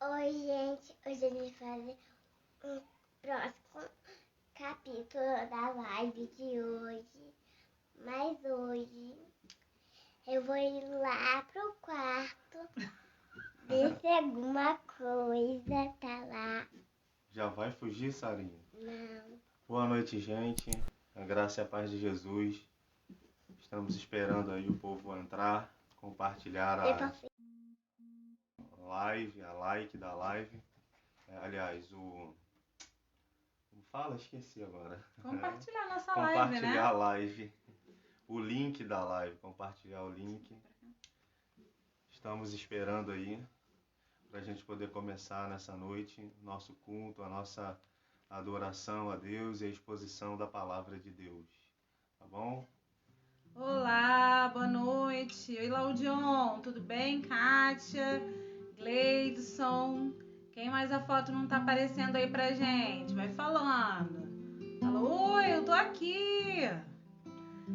Oi, gente. Hoje a gente vai fazer um próximo capítulo da live de hoje. Mas hoje eu vou ir lá pro quarto ver se alguma coisa tá lá. Já vai fugir, Sarinha? Não. Boa noite, gente. A graça e a paz de Jesus. Estamos esperando aí o povo entrar, compartilhar a live, a like da live. Aliás, Como fala? Esqueci agora. Compartilhar nossa live, né? Compartilhar a live. O link da live, compartilhar o link. Estamos esperando aí para a gente poder começar nessa noite nosso culto, a nossa adoração a Deus e a exposição da palavra de Deus. Tá bom? Olá, boa noite. Oi, Laudion, tudo bem? Kátia, Gleidson. Quem mais a foto não tá aparecendo aí pra gente? Vai falando. Fala, oi, eu tô aqui.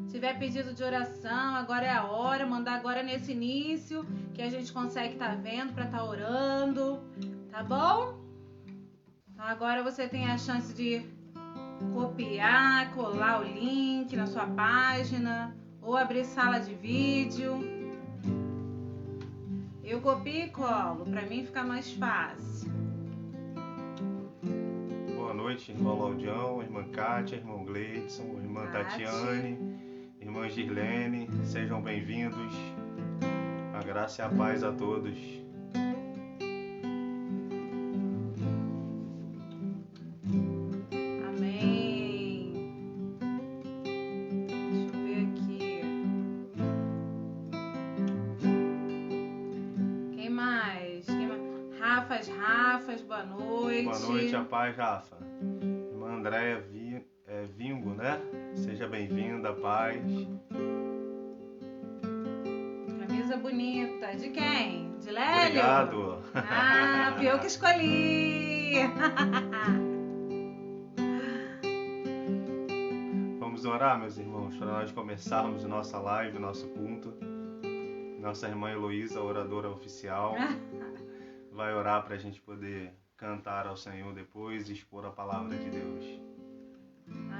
Se tiver pedido de oração, agora é a hora. Mandar agora nesse início, que a gente consegue estar vendo pra estar orando. Tá bom? Então agora você tem a chance de copiar, colar o link na sua página ou abrir sala de vídeo. Eu copio e colo, para mim fica mais fácil. Boa noite, irmão Laudião, irmã Kátia, irmão Gleidson, irmã Tatiane, irmã Girlene, sejam bem-vindos. A graça e a paz a todos. Boa noite. Boa noite, a paz, Rafa. Irmã Andréia Vingo, né? Seja bem-vinda, a paz. Camisa bonita. De quem? De Lélio? Obrigado. Ah, fui eu que escolhi. Vamos orar, meus irmãos, para nós começarmos nossa live, nosso culto. Nossa irmã Heloísa, oradora oficial, vai orar para a gente poder cantar ao Senhor depois e expor a palavra de Deus.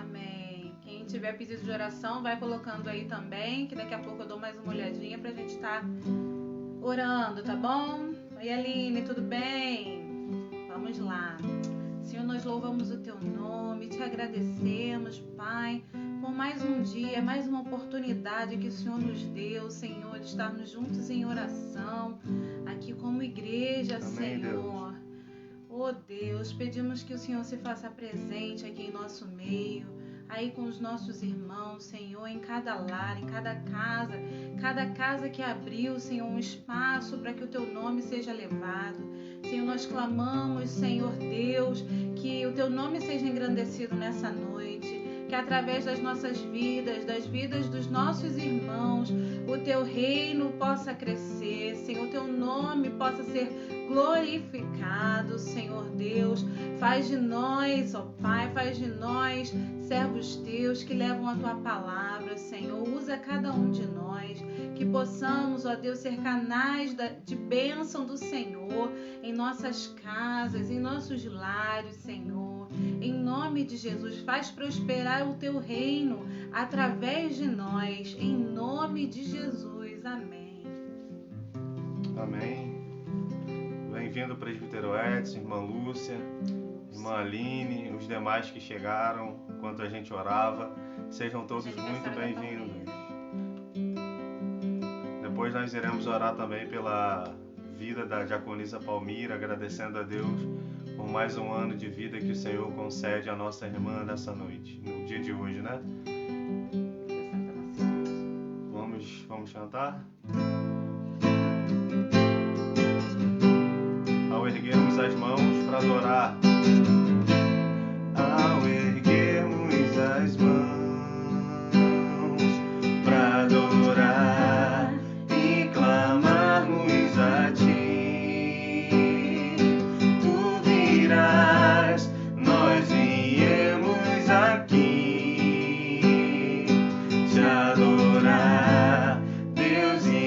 Amém. Quem tiver pedido de oração, vai colocando aí também, que daqui a pouco eu dou mais uma olhadinha pra gente estar orando, tá bom? Oi, Aline, tudo bem? Vamos lá. Senhor, nós louvamos o Teu nome, te agradecemos, Pai, por mais um dia, mais uma oportunidade que o Senhor nos deu, Senhor, de estarmos juntos em oração, aqui como igreja, Amém, Senhor. Deus. Oh Deus, pedimos que o Senhor se faça presente aqui em nosso meio, aí com os nossos irmãos, Senhor, em cada lar, em cada casa que abriu, Senhor, um espaço para que o Teu nome seja levado. Senhor, nós clamamos, Senhor Deus, que o Teu nome seja engrandecido nessa noite, que através das nossas vidas, das vidas dos nossos irmãos, o Teu reino possa crescer, Senhor, o Teu nome possa ser glorificado, Senhor Deus. Faz de nós, ó Pai, faz de nós servos Teus que levam a Tua palavra, Senhor. Usa cada um de nós, que possamos, ó Deus, ser canais de bênção do Senhor em nossas casas, em nossos lares, Senhor. Em nome de Jesus, faz prosperar o Teu reino através de nós, em nome de Jesus. Amém. Amém. Bem-vindo, presbítero Edson, irmã Lúcia, irmã Aline, os demais que chegaram enquanto a gente orava. Sejam todos muito bem-vindos. Depois nós iremos orar também pela vida da diaconisa Palmira, agradecendo a Deus por mais um ano de vida que o Senhor concede à nossa irmã nessa noite, no dia de hoje, né? Vamos cantar? Ao erguermos as mãos para adorar. Ao erguermos as mãos para adorar e clamarmos a Ti, Tu virás, nós viemos aqui te adorar, Deus e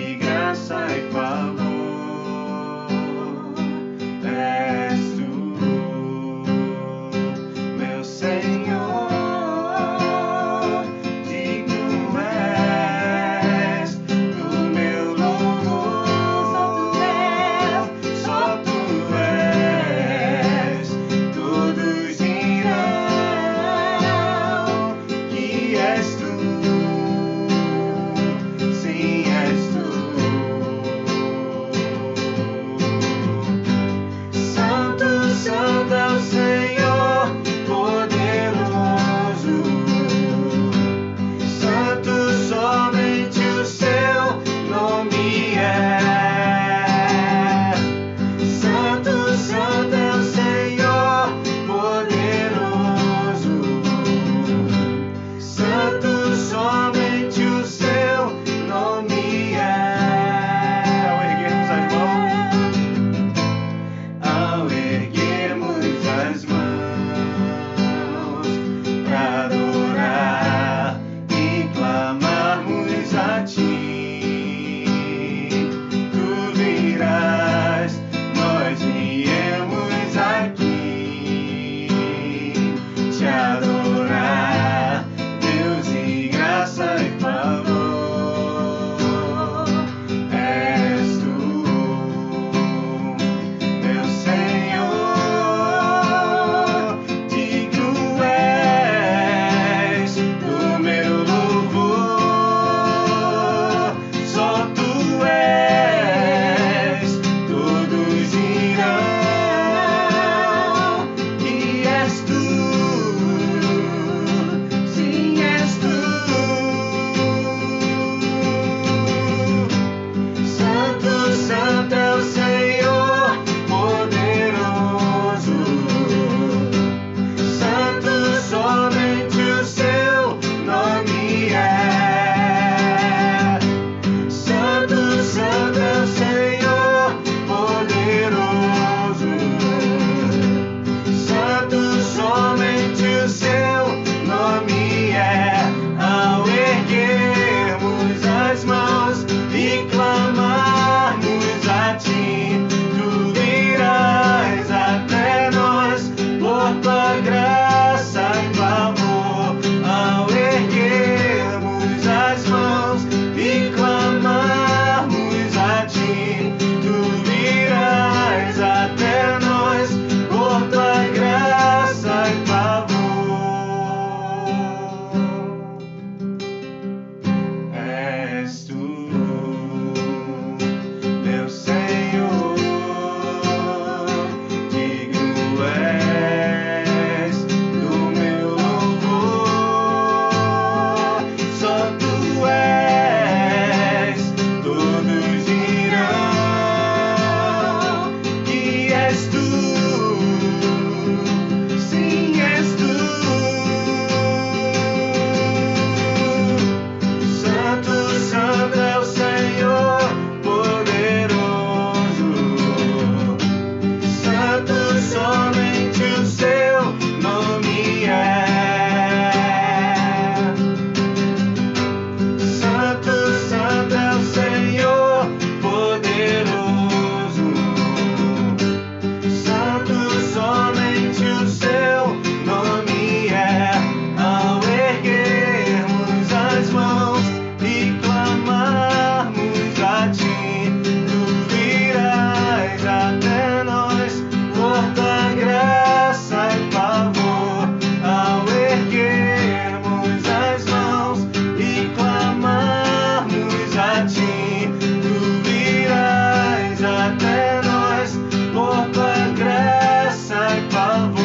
até nós por tua graça e favor.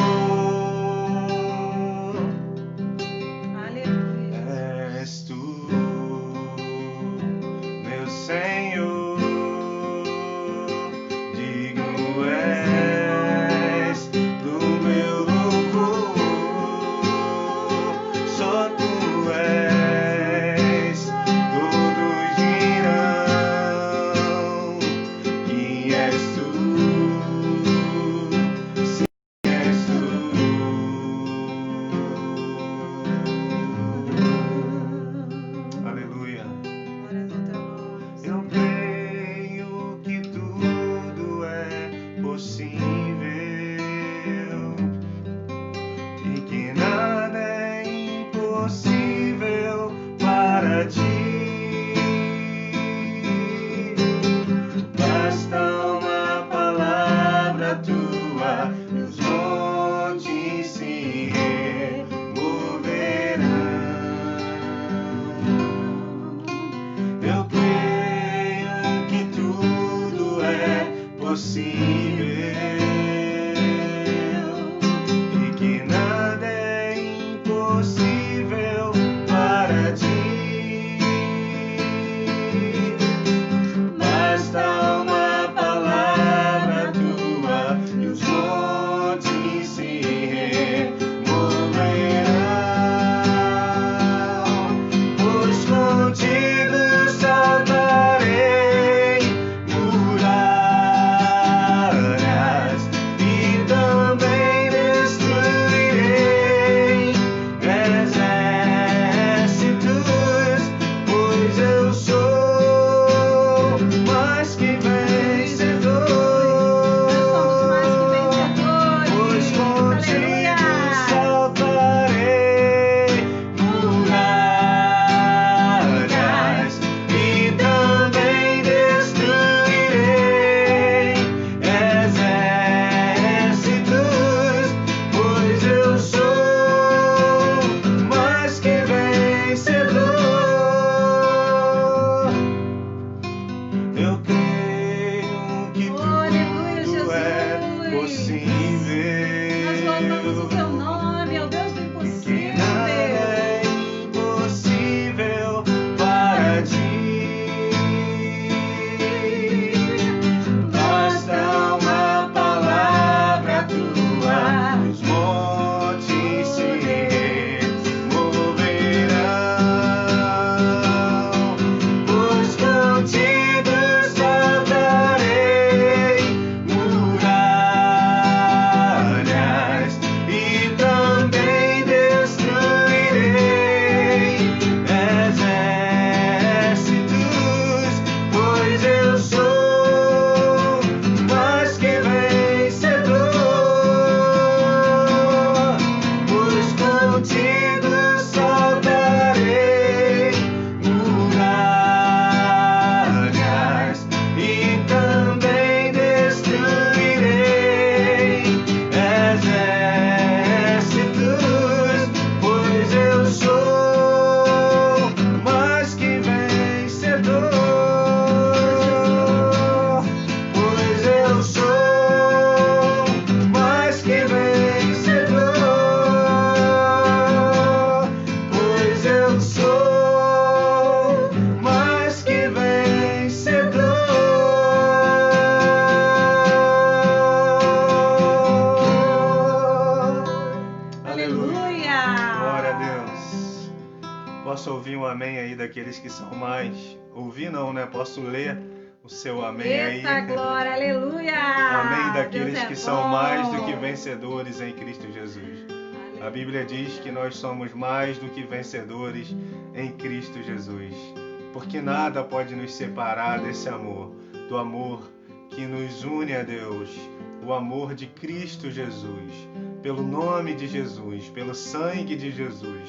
Aleluia. És tu, meu Senhor, digno és do meu louvor. Só tu és, todos dirão que és tu, sim, és tu. Aleluia. Glórias ao teu nome, Eu Senhor. creio que tudo é possível e que nada é impossível para ti. Basta uma palavra tua, os montes se removerão. Eu creio que tudo é possível e que nada é impossível para ti. Basta uma palavra tua e os montes se removerão. Pois contigo saltarei muralhas e também destruirei exércitos, pois eu sou mais que vencedor. Nós somos mais que Pois vencedores. contigo Aleluia. saltarei muralhas e também destruirei exércitos, pois eu sou mais que vencedor. Eu creio que Aleluia, tudo é Jesus. Nós louvamos o possível teu nome, é o Deus do e que impossível. nada é impossível para ti. Basta uma palavra tua, os montes se removerão. Pois contigo saltarei muralhas e também destruirei exércitos, pois eu sou mais que vencedor. Pois contigo saltarei muralhas e também destruirei exércitos, pois eu sou mais que vencedor. Pois eu sou mais que vencedor. Pois eu sou mais que vencedor. Aleluia. Glória a Deus. Posso ouvir um amém aí daqueles que são mais? Ouvir não, né? Posso ler o seu amém aí? Eita glória, aleluia. Amém daqueles Deus é que são bom. mais do que vencedores em Cristo Jesus. A Bíblia diz que nós somos mais do que vencedores em Cristo Jesus. Porque nada pode nos separar desse amor, do amor que nos une a Deus, o amor de Cristo Jesus, pelo nome de Jesus, pelo sangue de Jesus,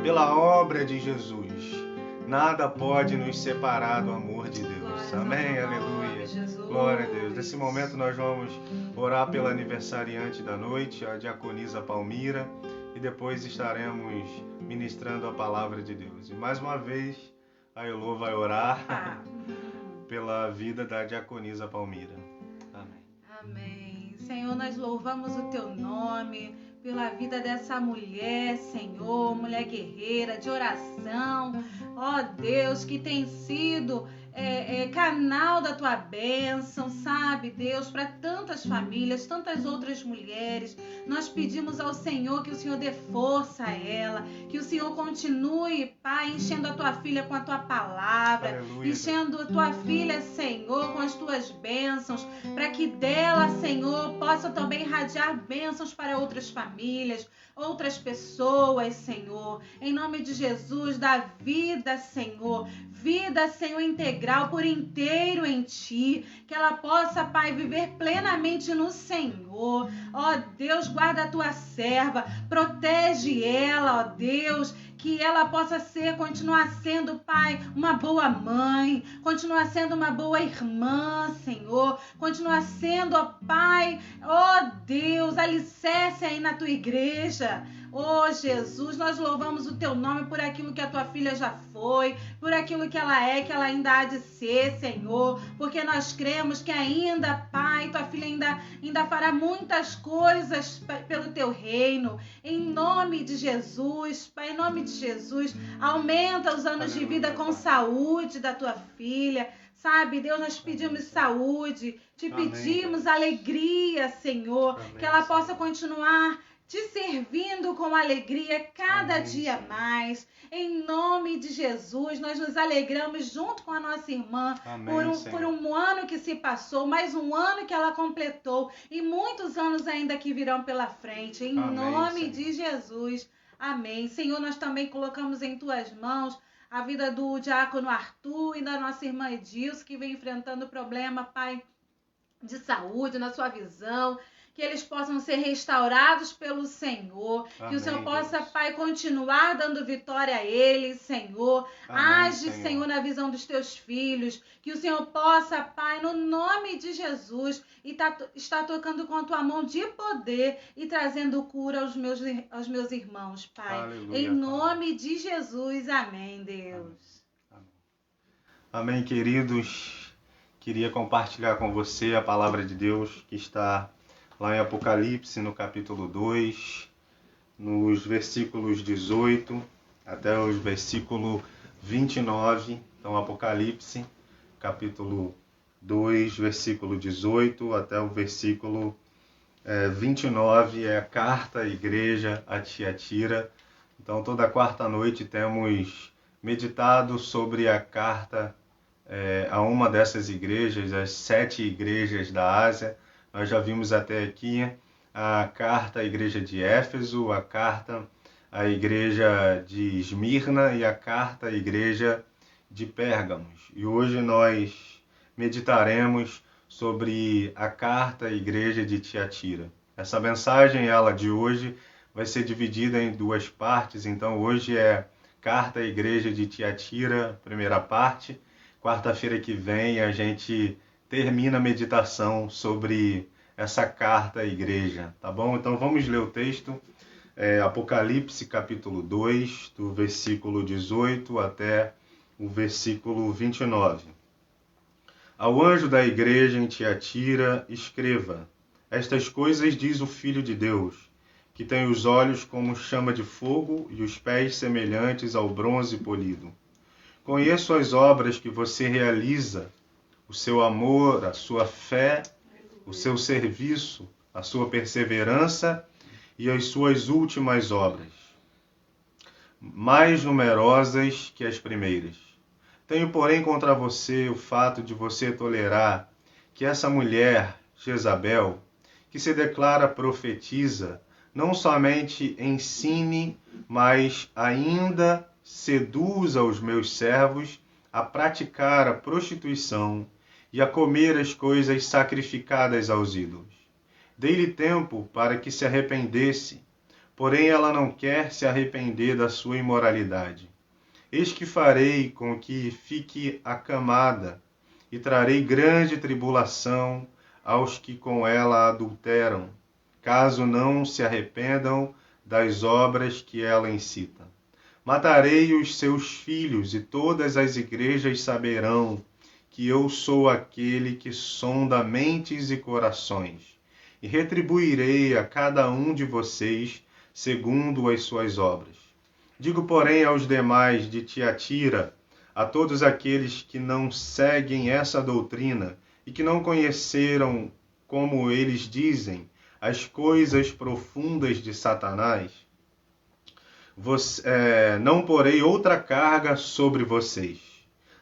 pela obra de Jesus. Nada pode nos separar do amor de Deus. Amém, aleluia. Glória a Deus. Nesse momento nós vamos orar pela aniversariante da noite, a diaconisa Palmira, e depois estaremos ministrando a palavra de Deus. E mais uma vez, a Elô vai orar. pela vida da diaconisa Palmira. Amém. Amém. Senhor, nós louvamos o teu nome pela vida dessa mulher, Senhor, mulher guerreira de oração, ó Deus, que tem sido canal da tua bênção, sabe, Deus, para tantas famílias, tantas outras mulheres. Nós pedimos ao Senhor que o Senhor dê força a ela, que o Senhor continue, Pai, enchendo a tua filha com a tua palavra, Aleluia. enchendo a tua filha, Senhor, com as tuas bênçãos, para que dela, Senhor, possa também irradiar bênçãos para outras famílias, outras pessoas, Senhor. Em nome de Jesus, dá vida, Senhor, integral por inteiro em Ti, que ela possa, Pai, viver plenamente no Senhor. Ó Deus, guarda a Tua serva, protege ela, ó Deus, que ela possa continuar sendo, Pai, uma boa mãe, continuar sendo uma boa irmã, Senhor, continuar sendo, ó Pai, ó Deus, alicerce aí na Tua igreja. Oh Jesus, nós louvamos o teu nome por aquilo que a tua filha já foi, por aquilo que ela é, que ela ainda há de ser, Senhor, porque nós cremos que ainda, Pai, tua filha ainda fará muitas coisas pelo teu reino. Em nome de Jesus, Pai, em nome de Jesus, aumenta os anos de vida com saúde da tua filha. Sabe, Deus, nós pedimos saúde, te pedimos alegria, Senhor, que ela possa continuar te servindo com alegria cada dia mais. Em nome de Jesus, nós nos alegramos junto com a nossa irmã por um ano que se passou, mais um ano que ela completou e muitos anos ainda que virão pela frente. Em nome de Jesus. Amém. Senhor, nós também colocamos em tuas mãos a vida do diácono Arthur e da nossa irmã Edilson, que vem enfrentando problema, Pai, de saúde, na sua visão. Que eles possam ser restaurados pelo Senhor. Amém, que o Senhor possa, Deus, Pai, continuar dando vitória a eles, Senhor. Amém, age, Senhor, na visão dos teus filhos. Que o Senhor possa, Pai, no nome de Jesus, estar tocando com a tua mão de poder e trazendo cura aos meus irmãos, Pai. Aleluia, em nome de Jesus. Amém, Deus. Amém. Amém, queridos. Queria compartilhar com você a palavra de Deus que está lá em Apocalipse, no capítulo 2, nos versículos 18 até os versículos 29. Então, Apocalipse, capítulo 2, versículo 18 até o versículo 29, é a carta à igreja a Tiatira. Então, toda quarta-noite temos meditado sobre a carta a uma dessas igrejas, as 7 igrejas da Ásia. Nós já vimos até aqui a carta à igreja de Éfeso, a carta à igreja de Esmirna e a carta à igreja de Pérgamos. E hoje nós meditaremos sobre a carta à igreja de Tiatira. Essa mensagem, ela de hoje, vai ser dividida em 2 partes. Então hoje é carta à igreja de Tiatira, primeira parte. Quarta-feira que vem a gente termina a meditação sobre essa carta à igreja, tá bom? Então vamos ler o texto, Apocalipse capítulo 2, do versículo 18 até o versículo 29. Ao anjo da igreja em Tiatira, escreva: estas coisas diz o Filho de Deus, que tem os olhos como chama de fogo e os pés semelhantes ao bronze polido. Conheço as obras que você realiza, o seu amor, a sua fé, o seu serviço, a sua perseverança e as suas últimas obras, mais numerosas que as primeiras. Tenho, porém, contra você o fato de você tolerar que essa mulher, Jezabel, que se declara profetiza, não somente ensine, mas ainda seduza os meus servos a praticar a prostituição e a comer as coisas sacrificadas aos ídolos. Dei-lhe tempo para que se arrependesse, porém ela não quer se arrepender da sua imoralidade. Eis que farei com que fique acamada e trarei grande tribulação aos que com ela adulteram, caso não se arrependam das obras que ela incita. Matarei os seus filhos e todas as igrejas saberão que eu sou aquele que sonda mentes e corações, e retribuirei a cada um de vocês segundo as suas obras. Digo, porém, aos demais de Tiatira, a todos aqueles que não seguem essa doutrina e que não conheceram, como eles dizem, as coisas profundas de Satanás, não porei outra carga sobre vocês.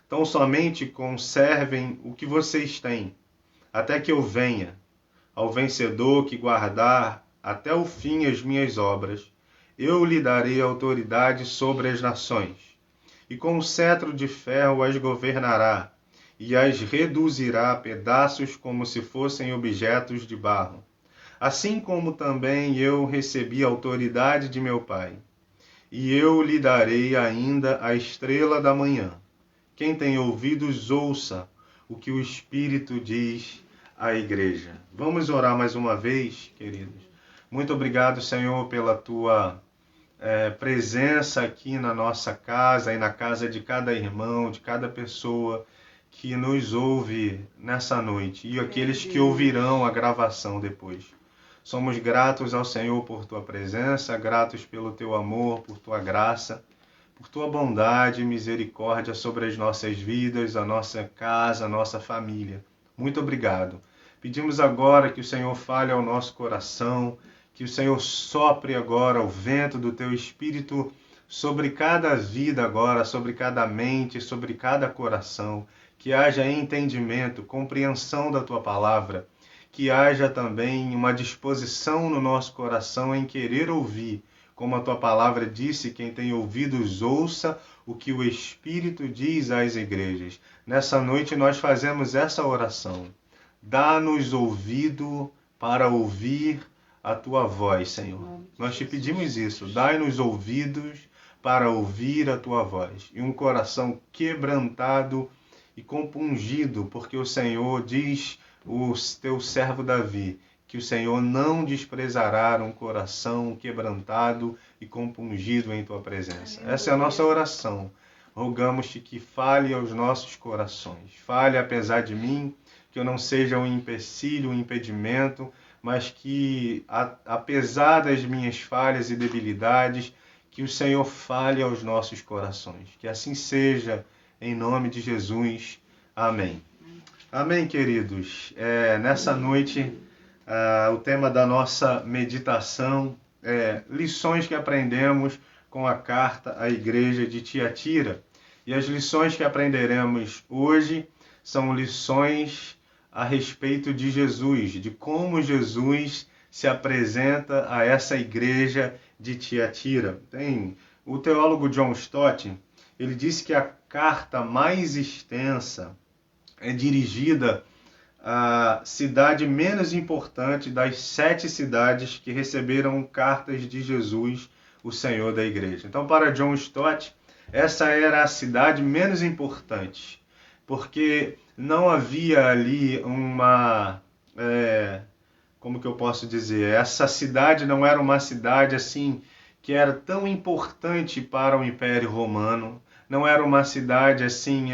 Tão somente conservem o que vocês têm, até que eu venha. Ao vencedor que guardar até o fim as minhas obras, eu lhe darei autoridade sobre as nações, e com o cetro de ferro as governará, e as reduzirá a pedaços como se fossem objetos de barro. Assim como também eu recebi a autoridade de meu Pai, e eu lhe darei ainda a estrela da manhã. Quem tem ouvidos, ouça o que o Espírito diz à igreja. Vamos orar mais uma vez, queridos. Muito obrigado, Senhor, pela tua presença aqui na nossa casa e na casa de cada irmão, de cada pessoa que nos ouve nessa noite e aqueles que ouvirão a gravação depois. Somos gratos ao Senhor por tua presença, gratos pelo teu amor, por tua graça, por tua bondade e misericórdia sobre as nossas vidas, a nossa casa, a nossa família. Muito obrigado. Pedimos agora que o Senhor fale ao nosso coração, que o Senhor sopre agora o vento do teu Espírito sobre cada vida agora, sobre cada mente, sobre cada coração, que haja entendimento, compreensão da tua palavra, que haja também uma disposição no nosso coração em querer ouvir, como a tua palavra disse, quem tem ouvidos ouça o que o Espírito diz às igrejas. Nessa noite nós fazemos essa oração. Dá-nos ouvido para ouvir a tua voz, Senhor. Nós te pedimos isso. Dai-nos ouvidos para ouvir a tua voz. E um coração quebrantado e compungido, porque o Senhor diz, o teu servo Davi, que o Senhor não desprezará um coração quebrantado e compungido em tua presença. Essa é a nossa oração. Rogamos-te que fale aos nossos corações. Fale apesar de mim, que eu não seja um empecilho, um impedimento, mas que, apesar das minhas falhas e debilidades, que o Senhor fale aos nossos corações. Que assim seja, em nome de Jesus. Amém. Amém, queridos. Nessa noite, o tema da nossa meditação é lições que aprendemos com a carta à igreja de Tiatira. E as lições que aprenderemos hoje são lições a respeito de Jesus, de como Jesus se apresenta a essa igreja de Tiatira. Tem o teólogo John Stott, ele disse que a carta mais extensa é dirigida à cidade menos importante das 7 cidades que receberam cartas de Jesus, o Senhor da igreja. Então, para John Stott, essa era a cidade menos importante, porque não havia ali como que eu posso dizer? Essa cidade não era uma cidade assim que era tão importante para o Império Romano, não era uma cidade assim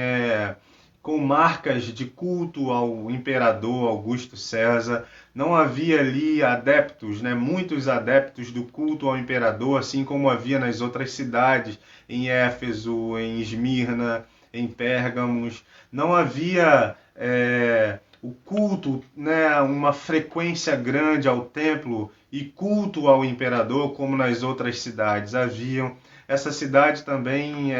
com marcas de culto ao imperador Augusto César, não havia ali adeptos, muitos adeptos do culto ao imperador, assim como havia nas outras cidades, em Éfeso, em Esmirna, em Pérgamos. Não havia o culto, uma frequência grande ao templo e culto ao imperador como nas outras cidades haviam. Essa cidade também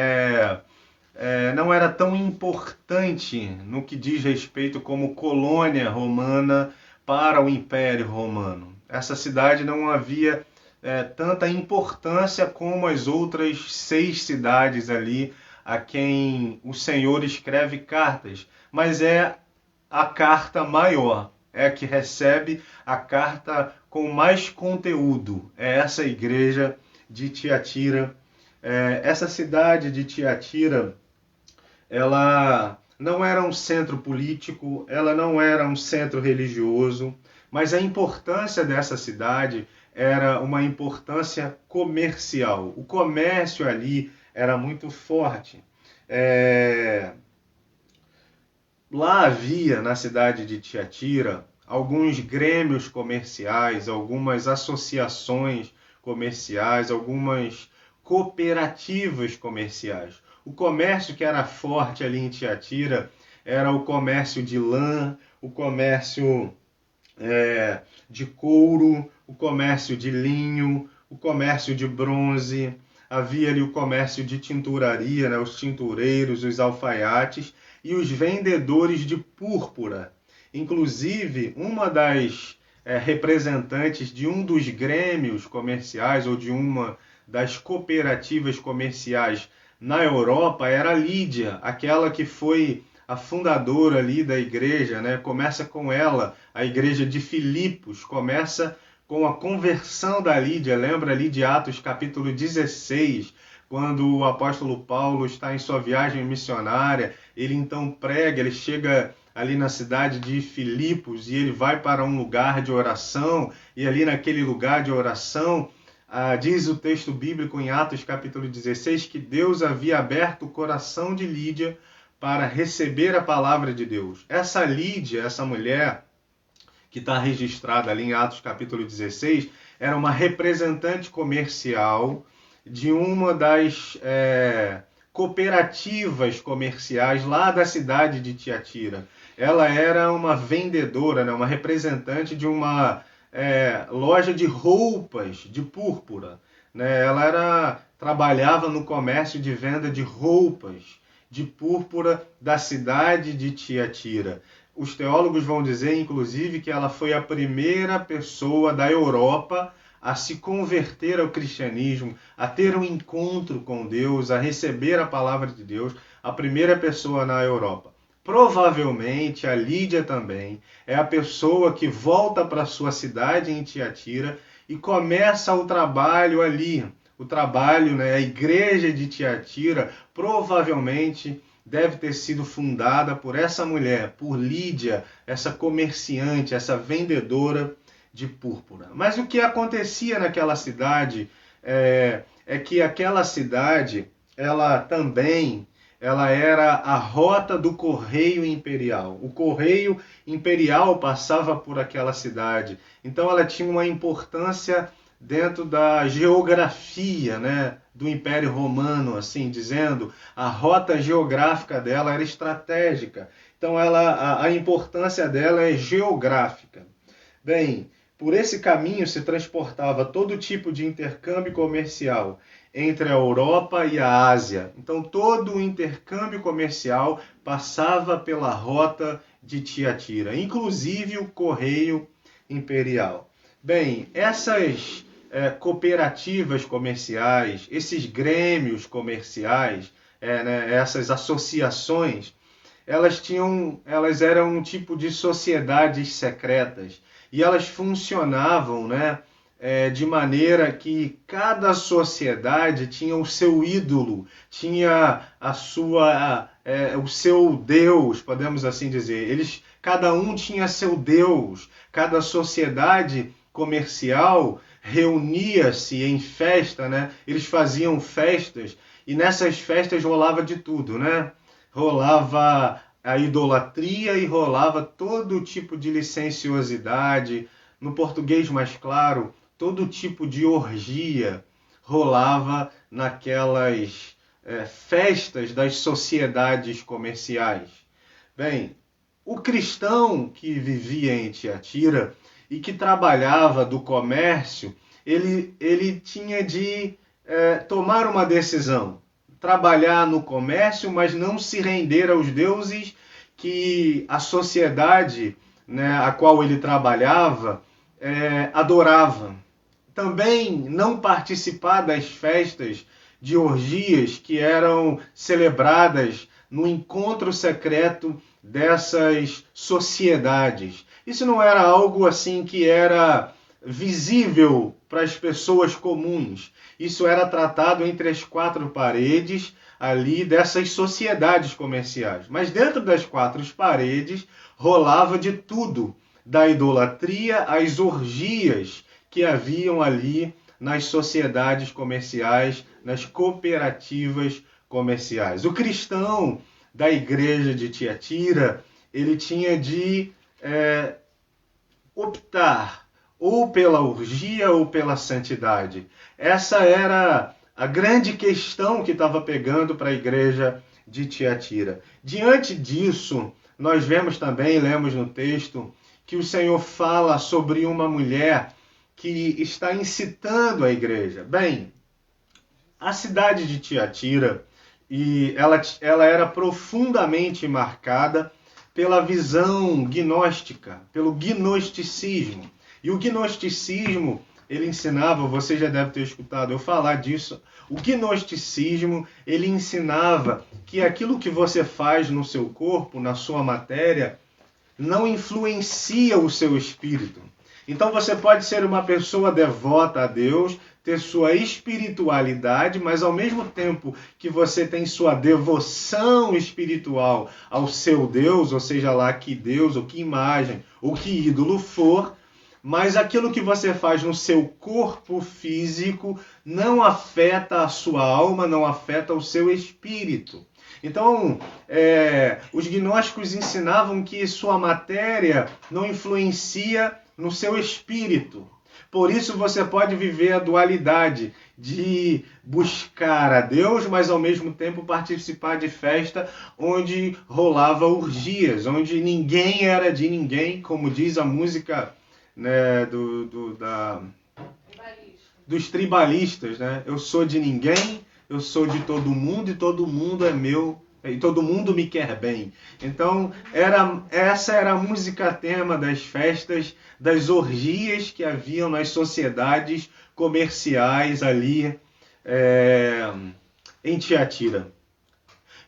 não era tão importante no que diz respeito como colônia romana para o Império Romano. Essa cidade não havia tanta importância como as outras 6 cidades ali a quem o Senhor escreve cartas, mas é a carta maior, é a que recebe a carta com mais conteúdo, é essa igreja de Tiatira. Essa cidade de Tiatira, ela não era um centro político, ela não era um centro religioso, mas a importância dessa cidade era uma importância comercial. O comércio ali era muito forte. lá havia, na cidade de Tiatira, alguns grêmios comerciais, algumas associações comerciais, algumas cooperativas comerciais. O comércio que era forte ali em Tiatira era o comércio de lã, o comércio de couro, o comércio de linho, o comércio de bronze. Havia ali o comércio de tinturaria, né? Os tintureiros, os alfaiates e os vendedores de púrpura. Inclusive, uma das representantes de um dos grêmios comerciais ou de uma das cooperativas comerciais na Europa era Lídia, aquela que foi a fundadora ali da igreja, né? Começa com ela, a igreja de Filipos, começa com a conversão da Lídia. Lembra ali de Atos capítulo 16, quando o apóstolo Paulo está em sua viagem missionária, ele então prega, ele chega ali na cidade de Filipos e ele vai para um lugar de oração, e ali naquele lugar de oração, diz o texto bíblico em Atos capítulo 16 que Deus havia aberto o coração de Lídia para receber a palavra de Deus. Essa Lídia, essa mulher que está registrada ali em Atos capítulo 16, era uma representante comercial de uma das cooperativas comerciais lá da cidade de Tiatira. Ela era uma vendedora, né, uma representante de uma loja de roupas de púrpura. Né? Ela trabalhava no comércio de venda de roupas de púrpura da cidade de Tiatira. Os teólogos vão dizer, inclusive, que ela foi a primeira pessoa da Europa a se converter ao cristianismo, a ter um encontro com Deus, a receber a palavra de Deus, a primeira pessoa na Europa. Provavelmente a Lídia também é a pessoa que volta para sua cidade em Tiatira e começa o trabalho ali. O trabalho, né, a igreja de Tiatira provavelmente deve ter sido fundada por essa mulher, por Lídia, essa comerciante, essa vendedora de púrpura. Mas o que acontecia naquela cidade é que aquela cidade, ela era a rota do correio imperial. O correio imperial passava por aquela cidade. Então ela tinha uma importância dentro da geografia, né, do Império Romano, assim dizendo, a rota geográfica dela era estratégica. Então a importância dela é geográfica. Bem, por esse caminho se transportava todo tipo de intercâmbio comercial entre a Europa e a Ásia. Então todo o intercâmbio comercial passava pela rota de Tiatira, inclusive o correio imperial. Bem, essas cooperativas comerciais, esses grêmios comerciais, essas associações, elas eram um tipo de sociedades secretas e elas funcionavam, né, de maneira que cada sociedade tinha o seu ídolo, tinha o seu Deus, podemos assim dizer. Cada um tinha seu Deus, cada sociedade comercial reunia-se em festa, né? Eles faziam festas e nessas festas rolava de tudo, né? Rolava a idolatria e rolava todo tipo de licenciosidade. No português mais claro, todo tipo de orgia rolava naquelas festas das sociedades comerciais. Bem, o cristão que vivia em Tiatira e que trabalhava do comércio, ele tinha de tomar uma decisão. Trabalhar no comércio, mas não se render aos deuses que a sociedade, né, a qual ele trabalhava adorava. Também não participar das festas de orgias que eram celebradas no encontro secreto dessas sociedades. Isso não era algo assim que era visível para as pessoas comuns. Isso era tratado entre as quatro paredes ali dessas sociedades comerciais. Mas dentro das quatro paredes rolava de tudo, da idolatria às orgias que haviam ali nas sociedades comerciais, nas cooperativas comerciais. O cristão da igreja de Tiatira, ele tinha de optar ou pela orgia ou pela santidade. Essa era a grande questão que estava pegando para a igreja de Tiatira. Diante disso, nós vemos também, lemos no texto, que o Senhor fala sobre uma mulher que está incitando a igreja. Bem, a cidade de Tiatira, e ela era profundamente marcada pela visão gnóstica, pelo gnosticismo. E o gnosticismo, ele ensinava, você já deve ter escutado eu falar disso, o gnosticismo, ele ensinava que aquilo que você faz no seu corpo, na sua matéria, não influencia o seu espírito. Então você pode ser uma pessoa devota a Deus, ter sua espiritualidade, mas ao mesmo tempo que você tem sua devoção espiritual ao seu Deus, ou seja lá que Deus, ou que imagem, ou que ídolo for, mas aquilo que você faz no seu corpo físico não afeta a sua alma, não afeta o seu espírito. Então, os gnósticos ensinavam que sua matéria não influencia no seu espírito. Por isso você pode viver a dualidade de buscar a Deus, mas ao mesmo tempo participar de festa onde rolava orgias, onde ninguém era de ninguém, como diz a música, né, dos tribalistas, né? Eu sou de ninguém, eu sou de todo mundo e todo mundo é meu, e todo mundo me quer bem. Então, essa era a música tema das festas, das orgias que haviam nas sociedades comerciais ali em Tiatira.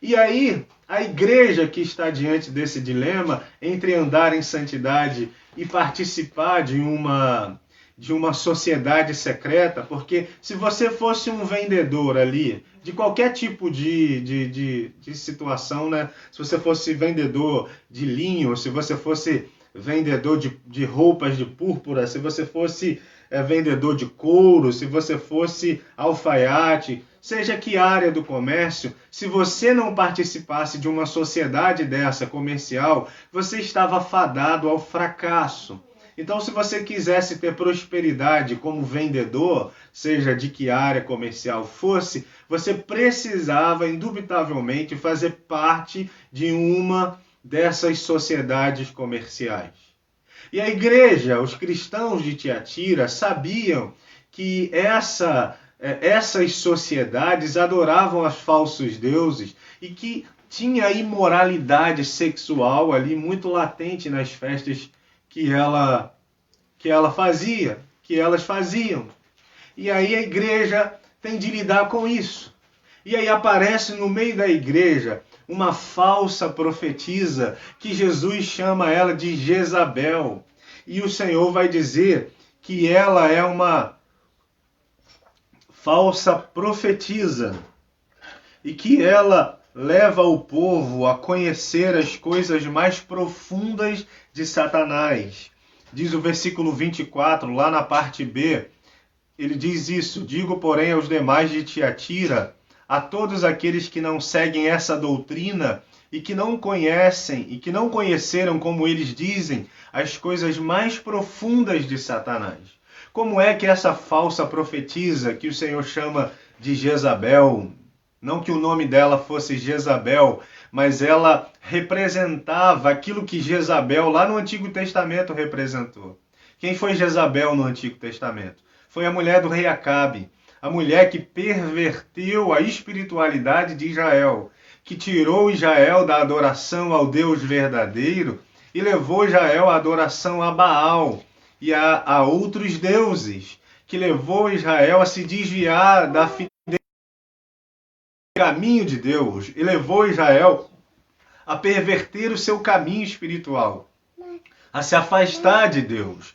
E aí, a igreja que está diante desse dilema entre andar em santidade e participar de uma sociedade secreta, porque se você fosse um vendedor ali, de qualquer tipo de situação, né? Se você fosse vendedor de linho, se você fosse vendedor de roupas de púrpura, se você fosse vendedor de couro, se você fosse alfaiate, seja que área do comércio, se você não participasse de uma sociedade dessa comercial, você estava fadado ao fracasso. Então, se você quisesse ter prosperidade como vendedor, seja de que área comercial fosse, você precisava, indubitavelmente, fazer parte de uma dessas sociedades comerciais. E a igreja, os cristãos de Tiatira, sabiam que essas sociedades adoravam os falsos deuses e que tinha imoralidade sexual ali muito latente nas festas que elas faziam. E aí a igreja tem de lidar com isso. E aí aparece no meio da igreja uma falsa profetisa que Jesus chama ela de Jezabel. E o Senhor vai dizer que ela é uma falsa profetisa e que ela leva o povo a conhecer as coisas mais profundas de Satanás. Diz o versículo 24, lá na parte B, ele diz isso: digo, porém, aos demais de Tiatira, a todos aqueles que não seguem essa doutrina e que não conhecem e que não conheceram, como eles dizem, as coisas mais profundas de Satanás. Como é que essa falsa profetisa, que o Senhor chama de Jezabel, não que o nome dela fosse Jezabel, mas ela representava aquilo que Jezabel lá no Antigo Testamento representou. Quem foi Jezabel no Antigo Testamento? Foi a mulher do rei Acabe, a mulher que perverteu a espiritualidade de Israel, que tirou Israel da adoração ao Deus verdadeiro e levou Israel à adoração a Baal e a outros deuses, que levou Israel a se desviar da caminho de Deus e levou Israel a perverter o seu caminho espiritual, a se afastar de Deus.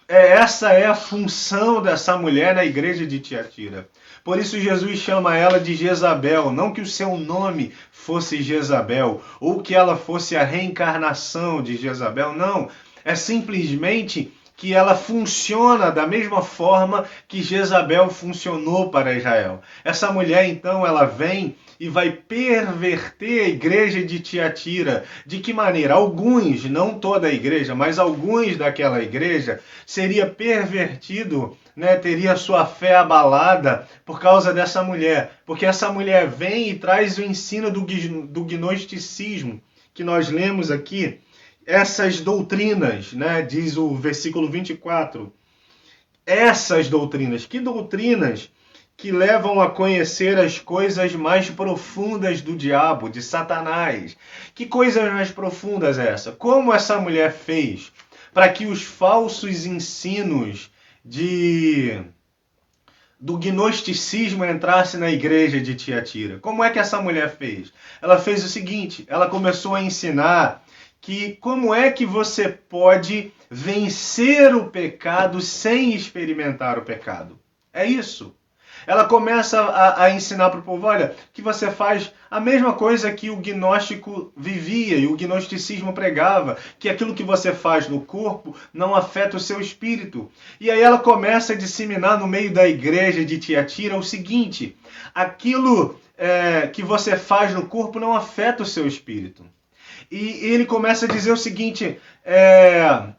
Essa é a função dessa mulher na igreja de Tiatira. Por isso Jesus chama ela de Jezabel, não que o seu nome fosse Jezabel, ou que ela fosse a reencarnação de Jezabel, não. É simplesmente que ela funciona da mesma forma que Jezabel funcionou para Israel. Essa mulher, então, ela vem e vai perverter a igreja de Tiatira. De que maneira? Alguns, não toda a igreja, mas alguns daquela igreja seria pervertido, né, teria sua fé abalada por causa dessa mulher. Porque essa mulher vem e traz o ensino do gnosticismo, que nós lemos aqui, essas doutrinas, né, diz o versículo 24. Essas doutrinas, que doutrinas? Que levam a conhecer as coisas mais profundas do diabo, de Satanás. Que coisas mais profundas é essa? Como essa mulher fez para que os falsos ensinos do gnosticismo entrassem na igreja de Tiatira? Como é que essa mulher fez? Ela fez o seguinte, ela começou a ensinar que como é que você pode vencer o pecado sem experimentar o pecado. É isso. Ela começa a ensinar para o povo, olha, que você faz a mesma coisa que o gnóstico vivia e o gnosticismo pregava, que aquilo que você faz no corpo não afeta o seu espírito. E aí ela começa a disseminar no meio da igreja de Tiatira o seguinte, aquilo que você faz no corpo não afeta o seu espírito. E ele começa a dizer o seguinte,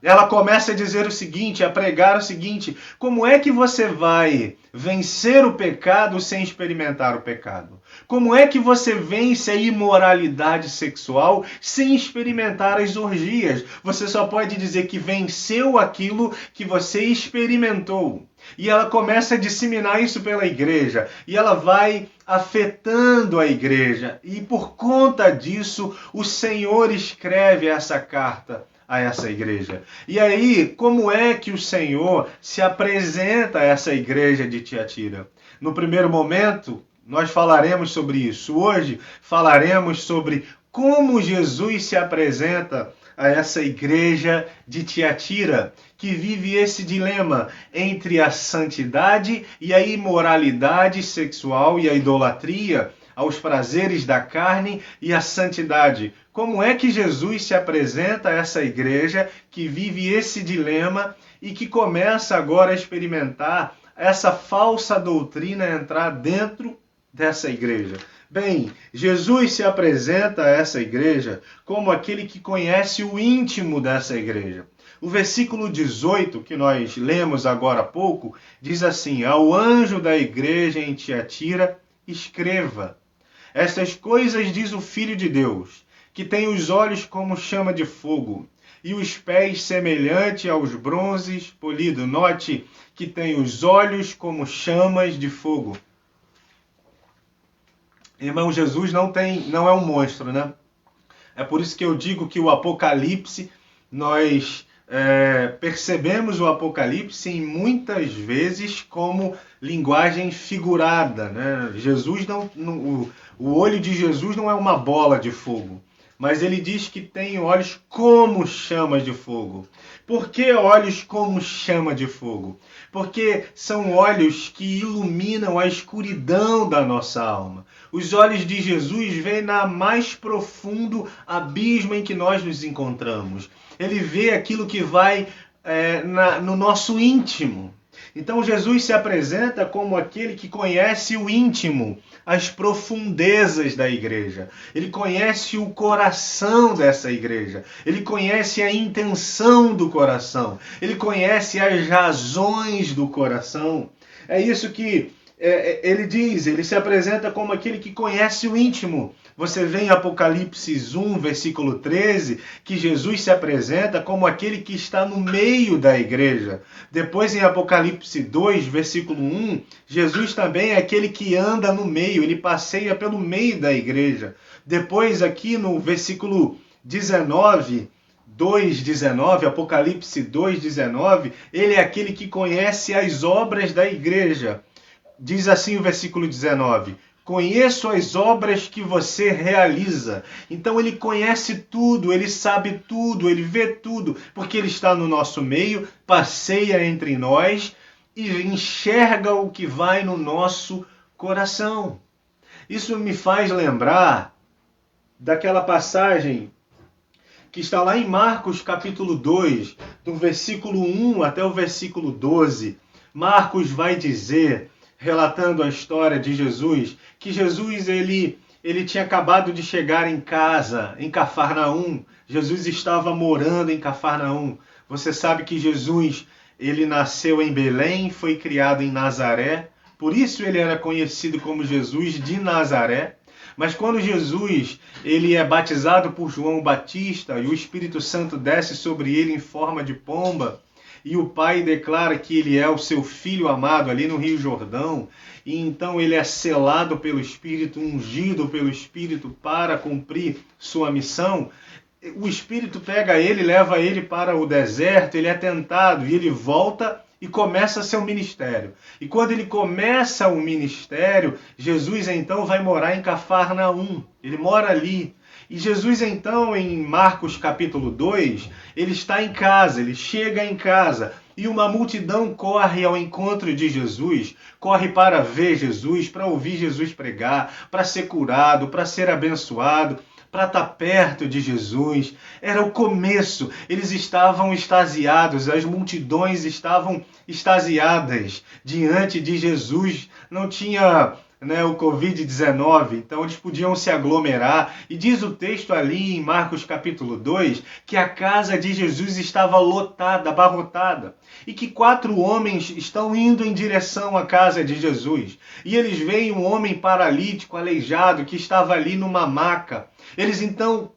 ela começa a dizer o seguinte, a pregar o seguinte, como é que você vai vencer o pecado sem experimentar o pecado? Como é que você vence a imoralidade sexual sem experimentar as orgias? Você só pode dizer que venceu aquilo que você experimentou. E ela começa a disseminar isso pela igreja. E ela vai afetando a igreja. E por conta disso, o Senhor escreve essa carta a essa igreja. E aí, como é que o Senhor se apresenta a essa igreja de Tiatira? No primeiro momento, nós falaremos sobre isso. Hoje, falaremos sobre como Jesus se apresenta a essa igreja de Tiatira, que vive esse dilema entre a santidade e a imoralidade sexual e a idolatria, aos prazeres da carne e a santidade. Como é que Jesus se apresenta a essa igreja que vive esse dilema e que começa agora a experimentar essa falsa doutrina entrar dentro dessa igreja? Bem, Jesus se apresenta a essa igreja como aquele que conhece o íntimo dessa igreja. O versículo 18, que nós lemos agora há pouco, diz assim, ao anjo da igreja em Tiatira, escreva. Estas coisas diz o Filho de Deus, que tem os olhos como chama de fogo, e os pés semelhante aos bronzes polido. Note que tem os olhos como chamas de fogo. Irmão, Jesus não é um monstro, né? É por isso que eu digo que o Apocalipse, nós percebemos o Apocalipse em muitas vezes como linguagem figurada, né? Jesus o olho de Jesus não é uma bola de fogo, mas ele diz que tem olhos como chamas de fogo. Por que olhos como chama de fogo? Porque são olhos que iluminam a escuridão da nossa alma. Os olhos de Jesus veem na mais profundo abismo em que nós nos encontramos. Ele vê aquilo que vai no nosso íntimo. Então Jesus se apresenta como aquele que conhece o íntimo, as profundezas da igreja. Ele conhece o coração dessa igreja. Ele conhece a intenção do coração. Ele conhece as razões do coração. É isso que ele diz, ele se apresenta como aquele que conhece o íntimo. Você vê em Apocalipse 1, versículo 13, que Jesus se apresenta como aquele que está no meio da igreja. Depois, em Apocalipse 2, versículo 1, Jesus também é aquele que anda no meio, ele passeia pelo meio da igreja. Depois, aqui no versículo 19, 2,19, Apocalipse 2,19, ele é aquele que conhece as obras da igreja. Diz assim o versículo 19, conheço as obras que você realiza. Então ele conhece tudo, ele sabe tudo, ele vê tudo, porque ele está no nosso meio, passeia entre nós e enxerga o que vai no nosso coração. Isso me faz lembrar daquela passagem que está lá em Marcos capítulo 2, do versículo 1 até o versículo 12. Marcos vai dizer, relatando a história de Jesus, que Jesus ele tinha acabado de chegar em casa, em Cafarnaum. Jesus estava morando em Cafarnaum. Você sabe que Jesus ele nasceu em Belém, foi criado em Nazaré. Por isso ele era conhecido como Jesus de Nazaré. Mas quando Jesus ele é batizado por João Batista e o Espírito Santo desce sobre ele em forma de pomba, e o Pai declara que ele é o seu Filho amado ali no Rio Jordão, e então ele é selado pelo Espírito, ungido pelo Espírito para cumprir sua missão, o Espírito pega ele, leva ele para o deserto, ele é tentado e ele volta e começa seu ministério. E quando ele começa o ministério, Jesus então vai morar em Cafarnaum. Ele mora ali. E Jesus então, em Marcos capítulo 2, ele está em casa, ele chega em casa. E uma multidão corre ao encontro de Jesus, corre para ver Jesus, para ouvir Jesus pregar, para ser curado, para ser abençoado, para estar perto de Jesus. Era o começo. Eles estavam extasiados, as multidões estavam extasiadas diante de Jesus. Não tinha o Covid-19, então eles podiam se aglomerar. E diz o texto ali em Marcos capítulo 2 que a casa de Jesus estava lotada, abarrotada. E que 4 homens estão indo em direção à casa de Jesus. E eles veem um homem paralítico, aleijado, que estava ali numa maca. Eles então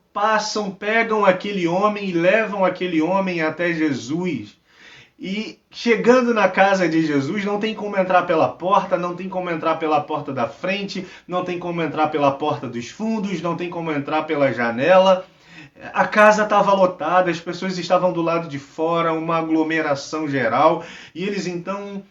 pegam aquele homem e levam aquele homem até Jesus. E chegando na casa de Jesus, não tem como entrar pela porta, não tem como entrar pela porta da frente, não tem como entrar pela porta dos fundos, não tem como entrar pela janela. A casa estava lotada, as pessoas estavam do lado de fora, uma aglomeração geral. E eles então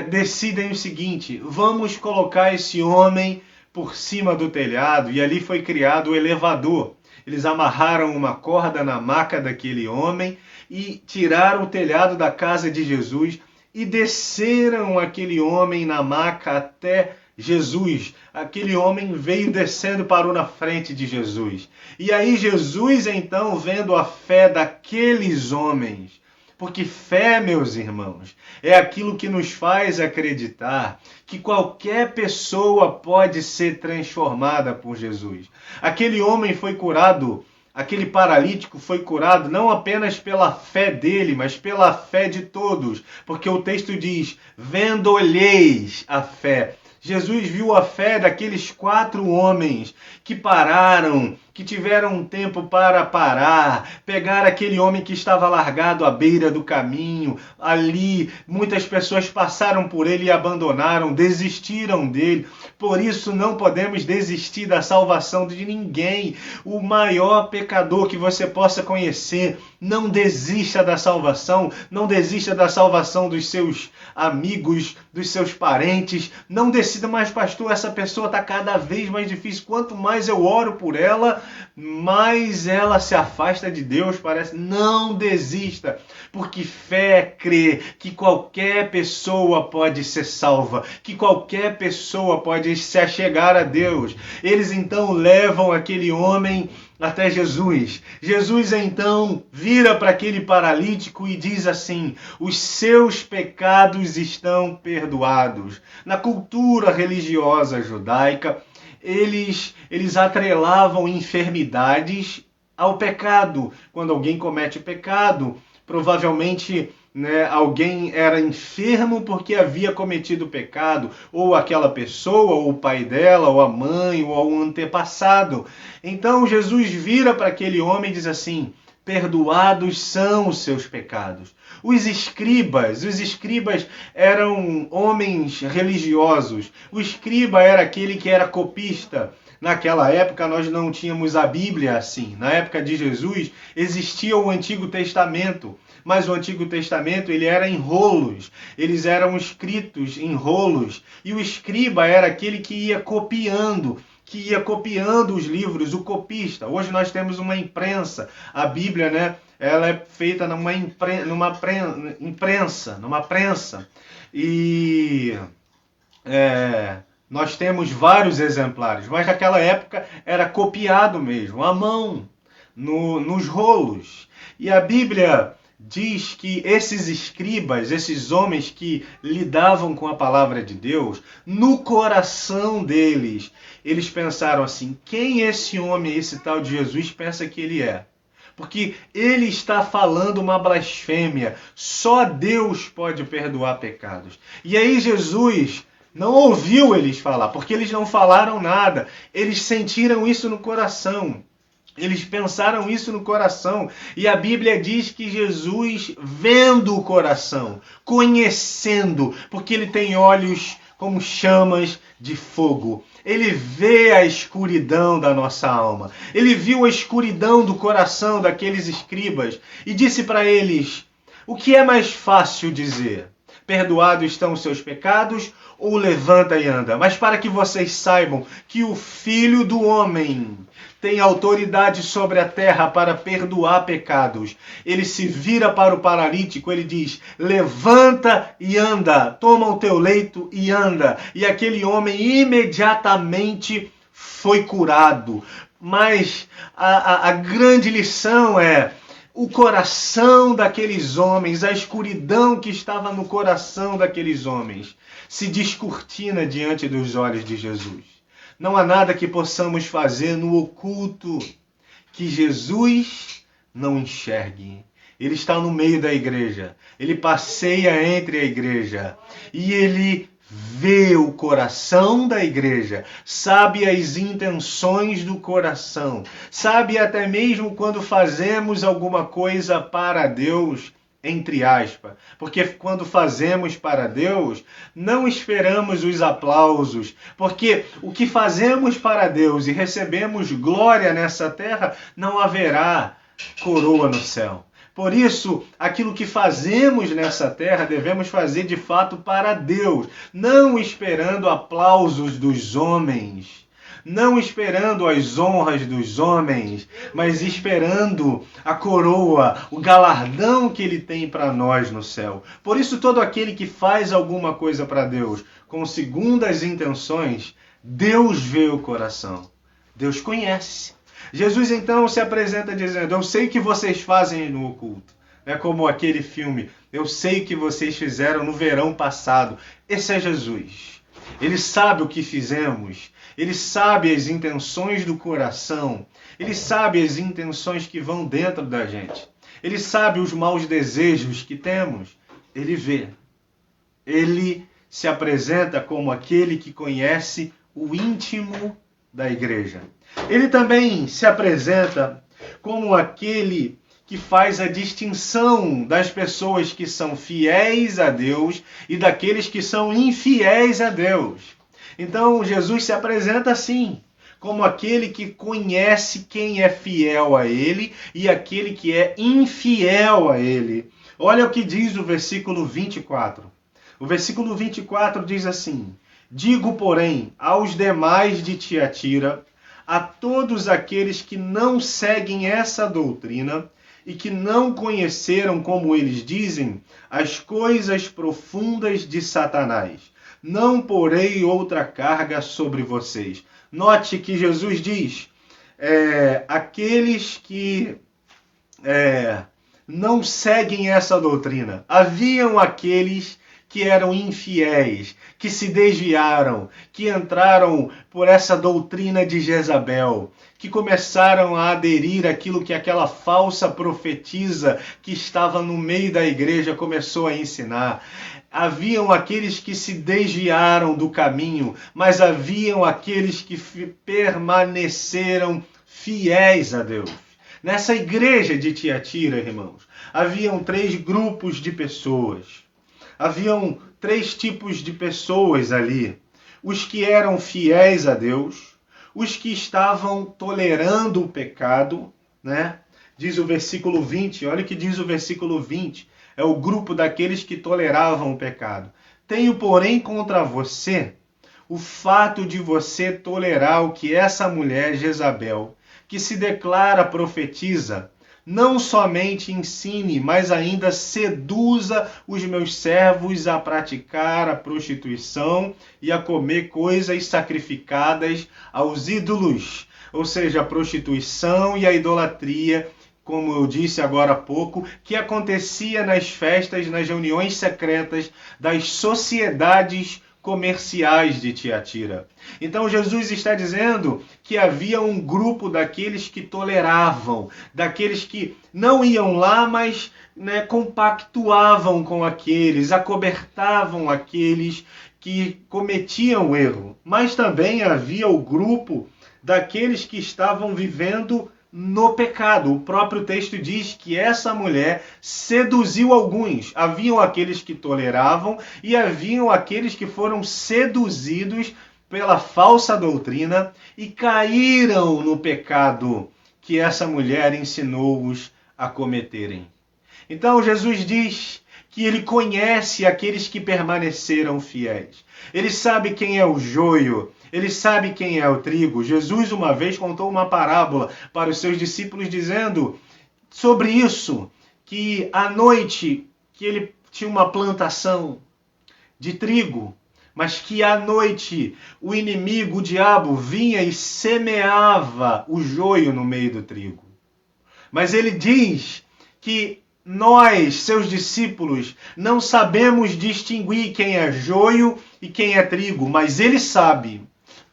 decidem o seguinte: vamos colocar esse homem por cima do telhado. E ali foi criado o elevador. Eles amarraram uma corda na maca daquele homem e tiraram o telhado da casa de Jesus e desceram aquele homem na maca até Jesus. Aquele homem veio descendo, parou na frente de Jesus. E aí Jesus, então, vendo a fé daqueles homens, porque fé, meus irmãos, é aquilo que nos faz acreditar que qualquer pessoa pode ser transformada por Jesus. Aquele homem foi curado, aquele paralítico foi curado não apenas pela fé dele, mas pela fé de todos. Porque o texto diz, vendo-lhes a fé. Jesus viu a fé daqueles 4 homens que pararam, que tiveram um tempo para parar, pegar aquele homem que estava largado à beira do caminho, ali muitas pessoas passaram por ele e abandonaram, desistiram dele. Por isso não podemos desistir da salvação de ninguém. O maior pecador que você possa conhecer, não desista da salvação, não desista da salvação dos seus amigos, dos seus parentes. Não decida, mas pastor, essa pessoa está cada vez mais difícil. Quanto mais eu oro por ela, mais ela se afasta de Deus, parece. Não desista, porque fé é crer que qualquer pessoa pode ser salva, que qualquer pessoa pode se achegar a Deus. Eles então levam aquele homem até Jesus. Jesus então vira para aquele paralítico e diz assim: os seus pecados estão perdoados. Na cultura religiosa judaica, eles atrelavam enfermidades ao pecado. Quando alguém comete pecado, provavelmente alguém era enfermo porque havia cometido pecado, ou aquela pessoa, ou o pai dela, ou a mãe, ou um antepassado. Então Jesus vira para aquele homem e diz assim: perdoados são os seus pecados. Os escribas eram homens religiosos. O escriba era aquele que era copista. Naquela época nós não tínhamos a Bíblia assim. Na época de Jesus existia o Antigo Testamento, mas o Antigo Testamento ele era em rolos. Eles eram escritos em rolos. E o escriba era aquele que ia copiando os livros, o copista. Hoje nós temos uma imprensa. A Bíblia, ela é feita numa prensa. E nós temos vários exemplares, mas naquela época era copiado mesmo, à mão. nos rolos. E a Bíblia diz que esses escribas, esses homens que lidavam com a palavra de Deus, no coração deles, eles pensaram assim: quem esse homem, esse tal de Jesus, pensa que ele é? Porque ele está falando uma blasfêmia. Só Deus pode perdoar pecados. E aí Jesus não ouviu eles falar, porque eles não falaram nada. Eles sentiram isso no coração. Eles pensaram isso no coração. E a Bíblia diz que Jesus, vendo o coração, conhecendo, porque ele tem olhos como chamas de fogo. Ele vê a escuridão da nossa alma. Ele viu a escuridão do coração daqueles escribas e disse para eles: o que é mais fácil dizer? Perdoados estão os seus pecados, ou levanta e anda? Mas para que vocês saibam que o Filho do Homem tem autoridade sobre a terra para perdoar pecados. Ele se vira para o paralítico, ele diz: levanta e anda, toma o teu leito e anda. E aquele homem imediatamente foi curado. Mas a grande lição é: o coração daqueles homens, a escuridão que estava no coração daqueles homens, se descortina diante dos olhos de Jesus. Não há nada que possamos fazer no oculto que Jesus não enxergue. Ele está no meio da igreja. Ele passeia entre a igreja. E ele vê o coração da igreja. Sabe as intenções do coração. Sabe até mesmo quando fazemos alguma coisa para Deus, entre aspas, porque quando fazemos para Deus, não esperamos os aplausos, porque o que fazemos para Deus e recebemos glória nessa terra, não haverá coroa no céu. Por isso, aquilo que fazemos nessa terra, devemos fazer de fato para Deus, não esperando aplausos dos homens, não esperando as honras dos homens, mas esperando a coroa, o galardão que ele tem para nós no céu. Por isso, todo aquele que faz alguma coisa para Deus com segundas intenções, Deus vê o coração. Deus conhece. Jesus então se apresenta dizendo: eu sei que vocês fazem no oculto. É como aquele filme, eu sei que vocês fizeram no verão passado. Esse é Jesus. Ele sabe o que fizemos. Ele sabe as intenções do coração. Ele sabe as intenções que vão dentro da gente. Ele sabe os maus desejos que temos. Ele vê. Ele se apresenta como aquele que conhece o íntimo da igreja. Ele também se apresenta como aquele que faz a distinção das pessoas que são fiéis a Deus e daqueles que são infiéis a Deus. Então, Jesus se apresenta assim, como aquele que conhece quem é fiel a Ele e aquele que é infiel a Ele. Olha o que diz o versículo 24. O versículo 24 diz assim: digo, porém, aos demais de Tiatira, a todos aqueles que não seguem essa doutrina e que não conheceram, como eles dizem, as coisas profundas de Satanás, não porei outra carga sobre vocês. Note que Jesus diz, aqueles que não seguem essa doutrina. Haviam aqueles que eram infiéis, que se desviaram, que entraram por essa doutrina de Jezabel, que começaram a aderir àquilo que aquela falsa profetisa que estava no meio da igreja começou a ensinar. Haviam aqueles que se desviaram do caminho, mas haviam aqueles que permaneceram fiéis a Deus. Nessa igreja de Tiatira, irmãos, haviam 3 grupos de pessoas. Haviam 3 tipos de pessoas ali. Os que eram fiéis a Deus, os que estavam tolerando o pecado, né? Diz o versículo 20, olha o que diz o versículo 20. É o grupo daqueles que toleravam o pecado. Tenho, porém, contra você o fato de você tolerar o que essa mulher, Jezabel, que se declara profetiza, não somente ensine, mas ainda seduza os meus servos a praticar a prostituição e a comer coisas sacrificadas aos ídolos. ou seja, a prostituição e a idolatria, como eu disse agora há pouco, que acontecia nas festas, nas reuniões secretas das sociedades comerciais de Tiatira. Então Jesus está dizendo que havia um grupo daqueles que toleravam, daqueles que não iam lá, mas compactuavam com aqueles, acobertavam aqueles que cometiam o erro. Mas também havia o grupo daqueles que estavam vivendo no pecado. O próprio texto diz que essa mulher seduziu alguns. Haviam aqueles que toleravam e haviam aqueles que foram seduzidos pela falsa doutrina e caíram no pecado que essa mulher ensinou-os a cometerem. Então Jesus diz que ele conhece aqueles que permaneceram fiéis. Ele sabe quem é o joio, ele sabe quem é o trigo. Jesus uma vez contou uma parábola para os seus discípulos dizendo sobre isso, que à noite que ele tinha uma plantação de trigo, mas que à noite o inimigo, o diabo, vinha e semeava o joio no meio do trigo. Mas ele diz que nós, seus discípulos, não sabemos distinguir quem é joio e quem é trigo, mas ele sabe.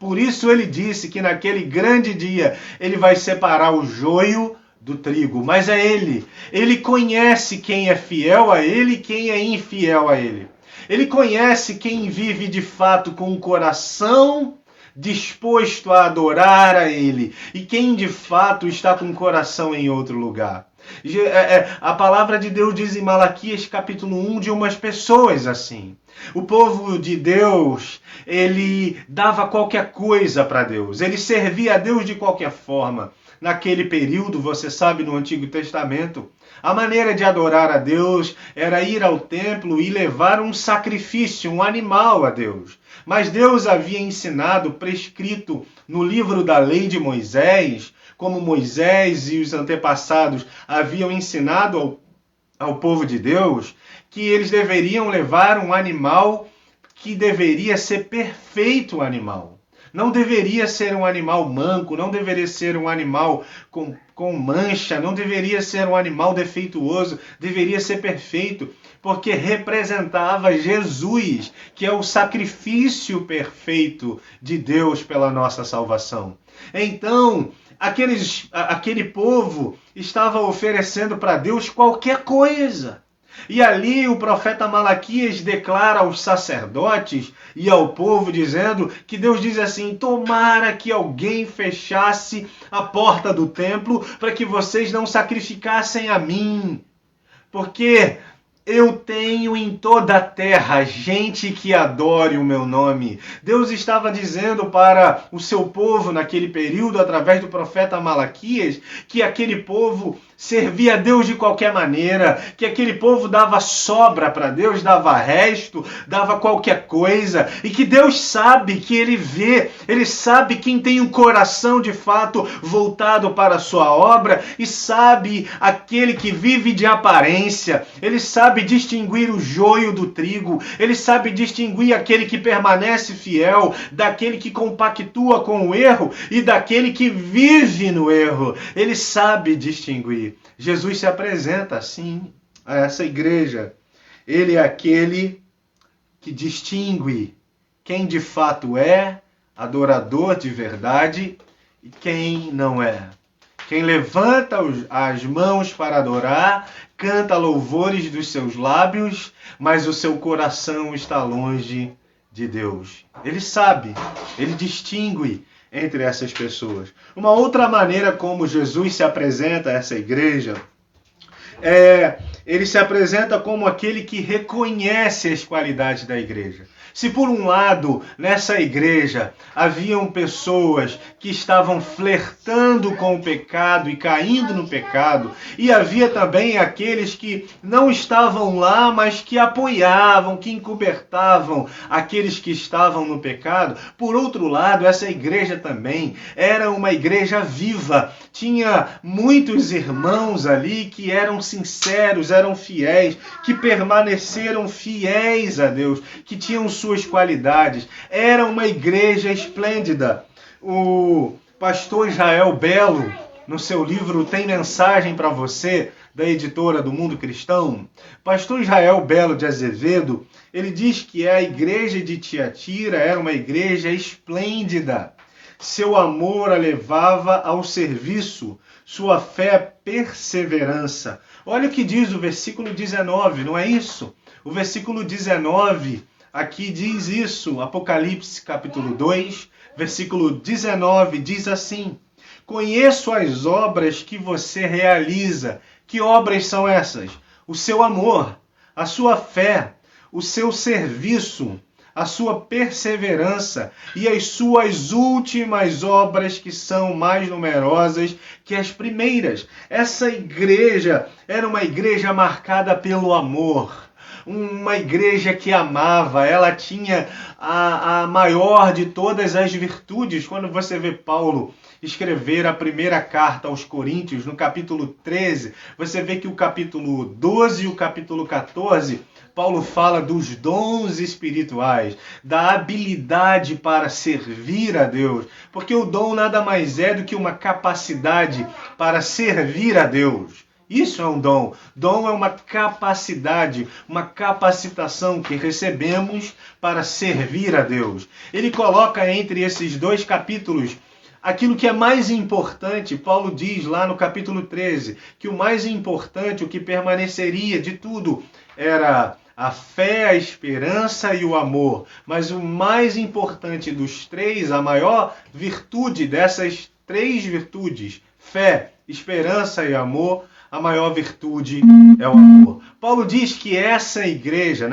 Por isso ele disse que naquele grande dia ele vai separar o joio do trigo. Mas é ele. Ele conhece quem é fiel a ele e quem é infiel a ele. Ele conhece quem vive de fato com o coração disposto a adorar a ele e quem de fato está com o coração em outro lugar. A palavra de Deus diz em Malaquias capítulo 1 de umas pessoas assim. O povo de Deus, ele dava qualquer coisa para Deus. Ele servia a Deus de qualquer forma. Naquele período, você sabe, no Antigo Testamento, a maneira de adorar a Deus era ir ao templo e levar um sacrifício, um animal a Deus. Mas Deus havia ensinado, prescrito no livro da lei de Moisés, como Moisés e os antepassados haviam ensinado ao povo de Deus, que eles deveriam levar um animal que deveria ser perfeito animal. Não deveria ser um animal manco, não deveria ser um animal com mancha, não deveria ser um animal defeituoso, deveria ser perfeito, porque representava Jesus, que é o sacrifício perfeito de Deus pela nossa salvação. Então, aquele povo estava oferecendo para Deus qualquer coisa. E ali o profeta Malaquias declara aos sacerdotes e ao povo dizendo que Deus diz assim: tomara que alguém fechasse a porta do templo para que vocês não sacrificassem a mim, porque eu tenho em toda a terra gente que adore o meu nome. Deus estava dizendo para o seu povo naquele período, através do profeta Malaquias, que aquele povo servia a Deus de qualquer maneira, que aquele povo dava sobra para Deus, dava resto, dava qualquer coisa, e que Deus sabe, que Ele vê, Ele sabe quem tem um coração de fato voltado para a sua obra, e sabe aquele que vive de aparência. Ele sabe distinguir o joio do trigo, Ele sabe distinguir aquele que permanece fiel daquele que compactua com o erro e daquele que vive no erro. Ele sabe distinguir. Jesus se apresenta assim a essa igreja. Ele é aquele que distingue quem de fato é adorador de verdade e quem não é. Quem levanta as mãos para adorar, canta louvores dos seus lábios, mas o seu coração está longe de Deus. Ele sabe, ele distingue entre essas pessoas. Uma outra maneira como Jesus se apresenta a essa igreja ele se apresenta como aquele que reconhece as qualidades da igreja. Se por um lado, nessa igreja, haviam pessoas que estavam flertando com o pecado e caindo no pecado, e havia também aqueles que não estavam lá, mas que apoiavam, que encobertavam aqueles que estavam no pecado, por outro lado, essa igreja também era uma igreja viva. Tinha muitos irmãos ali que eram sinceros, eram fiéis, que permaneceram fiéis a Deus, que tinham suas qualidades. Era uma igreja esplêndida. O Pastor Israel Belo, no seu livro Tem Mensagem para Você, da editora do Mundo Cristão, Pastor Israel Belo de Azevedo, ele diz que a igreja de Tiatira era uma igreja esplêndida. Seu amor a levava ao serviço, sua fé perseverança. Olha o que diz o versículo 19, não é isso? O versículo 19 aqui diz isso, Apocalipse capítulo 2, versículo 19, diz assim: conheço as obras que você realiza. Que obras são essas? O seu amor, a sua fé, o seu serviço, a sua perseverança e as suas últimas obras, que são mais numerosas que as primeiras. Essa igreja era uma igreja marcada pelo amor. Uma igreja que amava, ela tinha a maior de todas as virtudes. Quando você vê Paulo escrever a primeira carta aos Coríntios, no capítulo 13, você vê que o capítulo 12 e o capítulo 14, Paulo fala dos dons espirituais, da habilidade para servir a Deus, porque o dom nada mais é do que uma capacidade para servir a Deus. Isso é um dom. Dom é uma capacidade, uma capacitação que recebemos para servir a Deus. Ele coloca entre esses dois capítulos aquilo que é mais importante. Paulo diz lá no capítulo 13 que o mais importante, o que permaneceria de tudo, era a fé, a esperança e o amor. Mas o mais importante dos três, a maior virtude dessas três virtudes, fé, esperança e amor, a maior virtude é o amor. Paulo diz que essa igreja,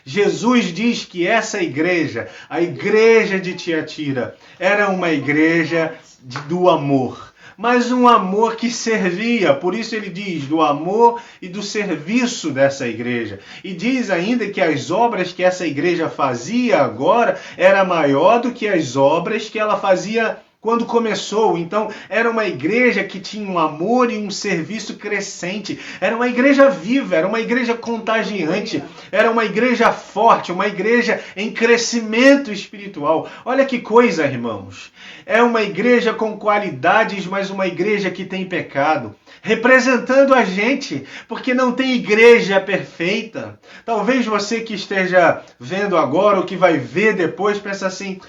Jesus diz que essa igreja, a igreja de Tiatira, era uma igreja do amor. Mas um amor que servia, por isso ele diz do amor e do serviço dessa igreja. E diz ainda que as obras que essa igreja fazia agora era maior do que as obras que ela fazia quando começou. Então, era uma igreja que tinha um amor e um serviço crescente. Era uma igreja viva, era uma igreja contagiante, era uma igreja forte, uma igreja em crescimento espiritual. Olha que coisa, irmãos. É uma igreja com qualidades, mas uma igreja que tem pecado, representando a gente, porque não tem igreja perfeita. Talvez você que esteja vendo agora, ou que vai ver depois, pensa assim: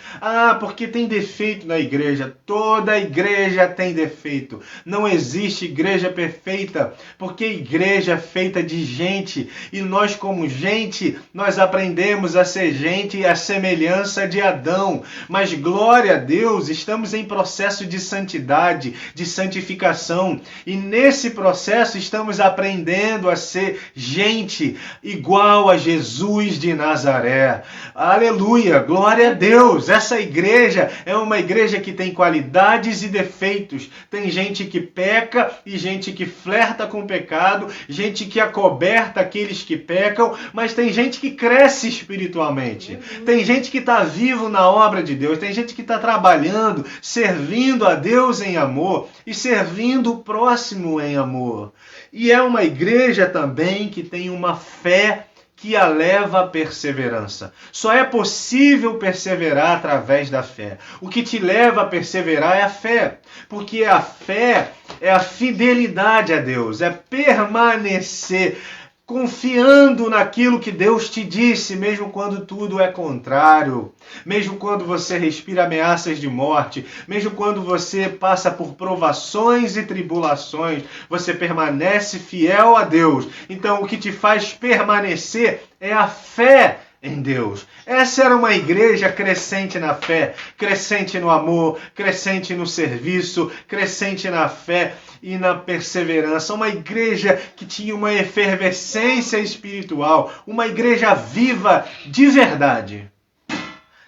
porque tem defeito na igreja. Toda igreja tem defeito. Não existe igreja perfeita, porque igreja é feita de gente, e nós como gente, nós aprendemos a ser gente à semelhança de Adão. Mas glória a Deus, estamos em processo de santidade, de santificação, e nesse processo estamos aprendendo a ser gente igual a Jesus de Nazaré. Aleluia, glória a Deus. Essa igreja é uma igreja que tem qualidades e defeitos. Tem gente que peca e gente que flerta com o pecado, gente que acoberta aqueles que pecam, mas tem gente que cresce espiritualmente. Tem gente que está vivo na obra de Deus, tem gente que está trabalhando, servindo a Deus em amor e servindo o próximo em amor. E é uma igreja também que tem uma fé que a leva à perseverança. Só é possível perseverar através da fé. O que te leva a perseverar é a fé, porque a fé é a fidelidade a Deus, é permanecer confiando naquilo que Deus te disse, mesmo quando tudo é contrário, mesmo quando você respira ameaças de morte, mesmo quando você passa por provações e tribulações, você permanece fiel a Deus. Então, o que te faz permanecer é a fé em Deus. Essa era uma igreja crescente na fé, crescente no amor, crescente no serviço, crescente na fé e na perseverança. Uma igreja que tinha uma efervescência espiritual, uma igreja viva de verdade.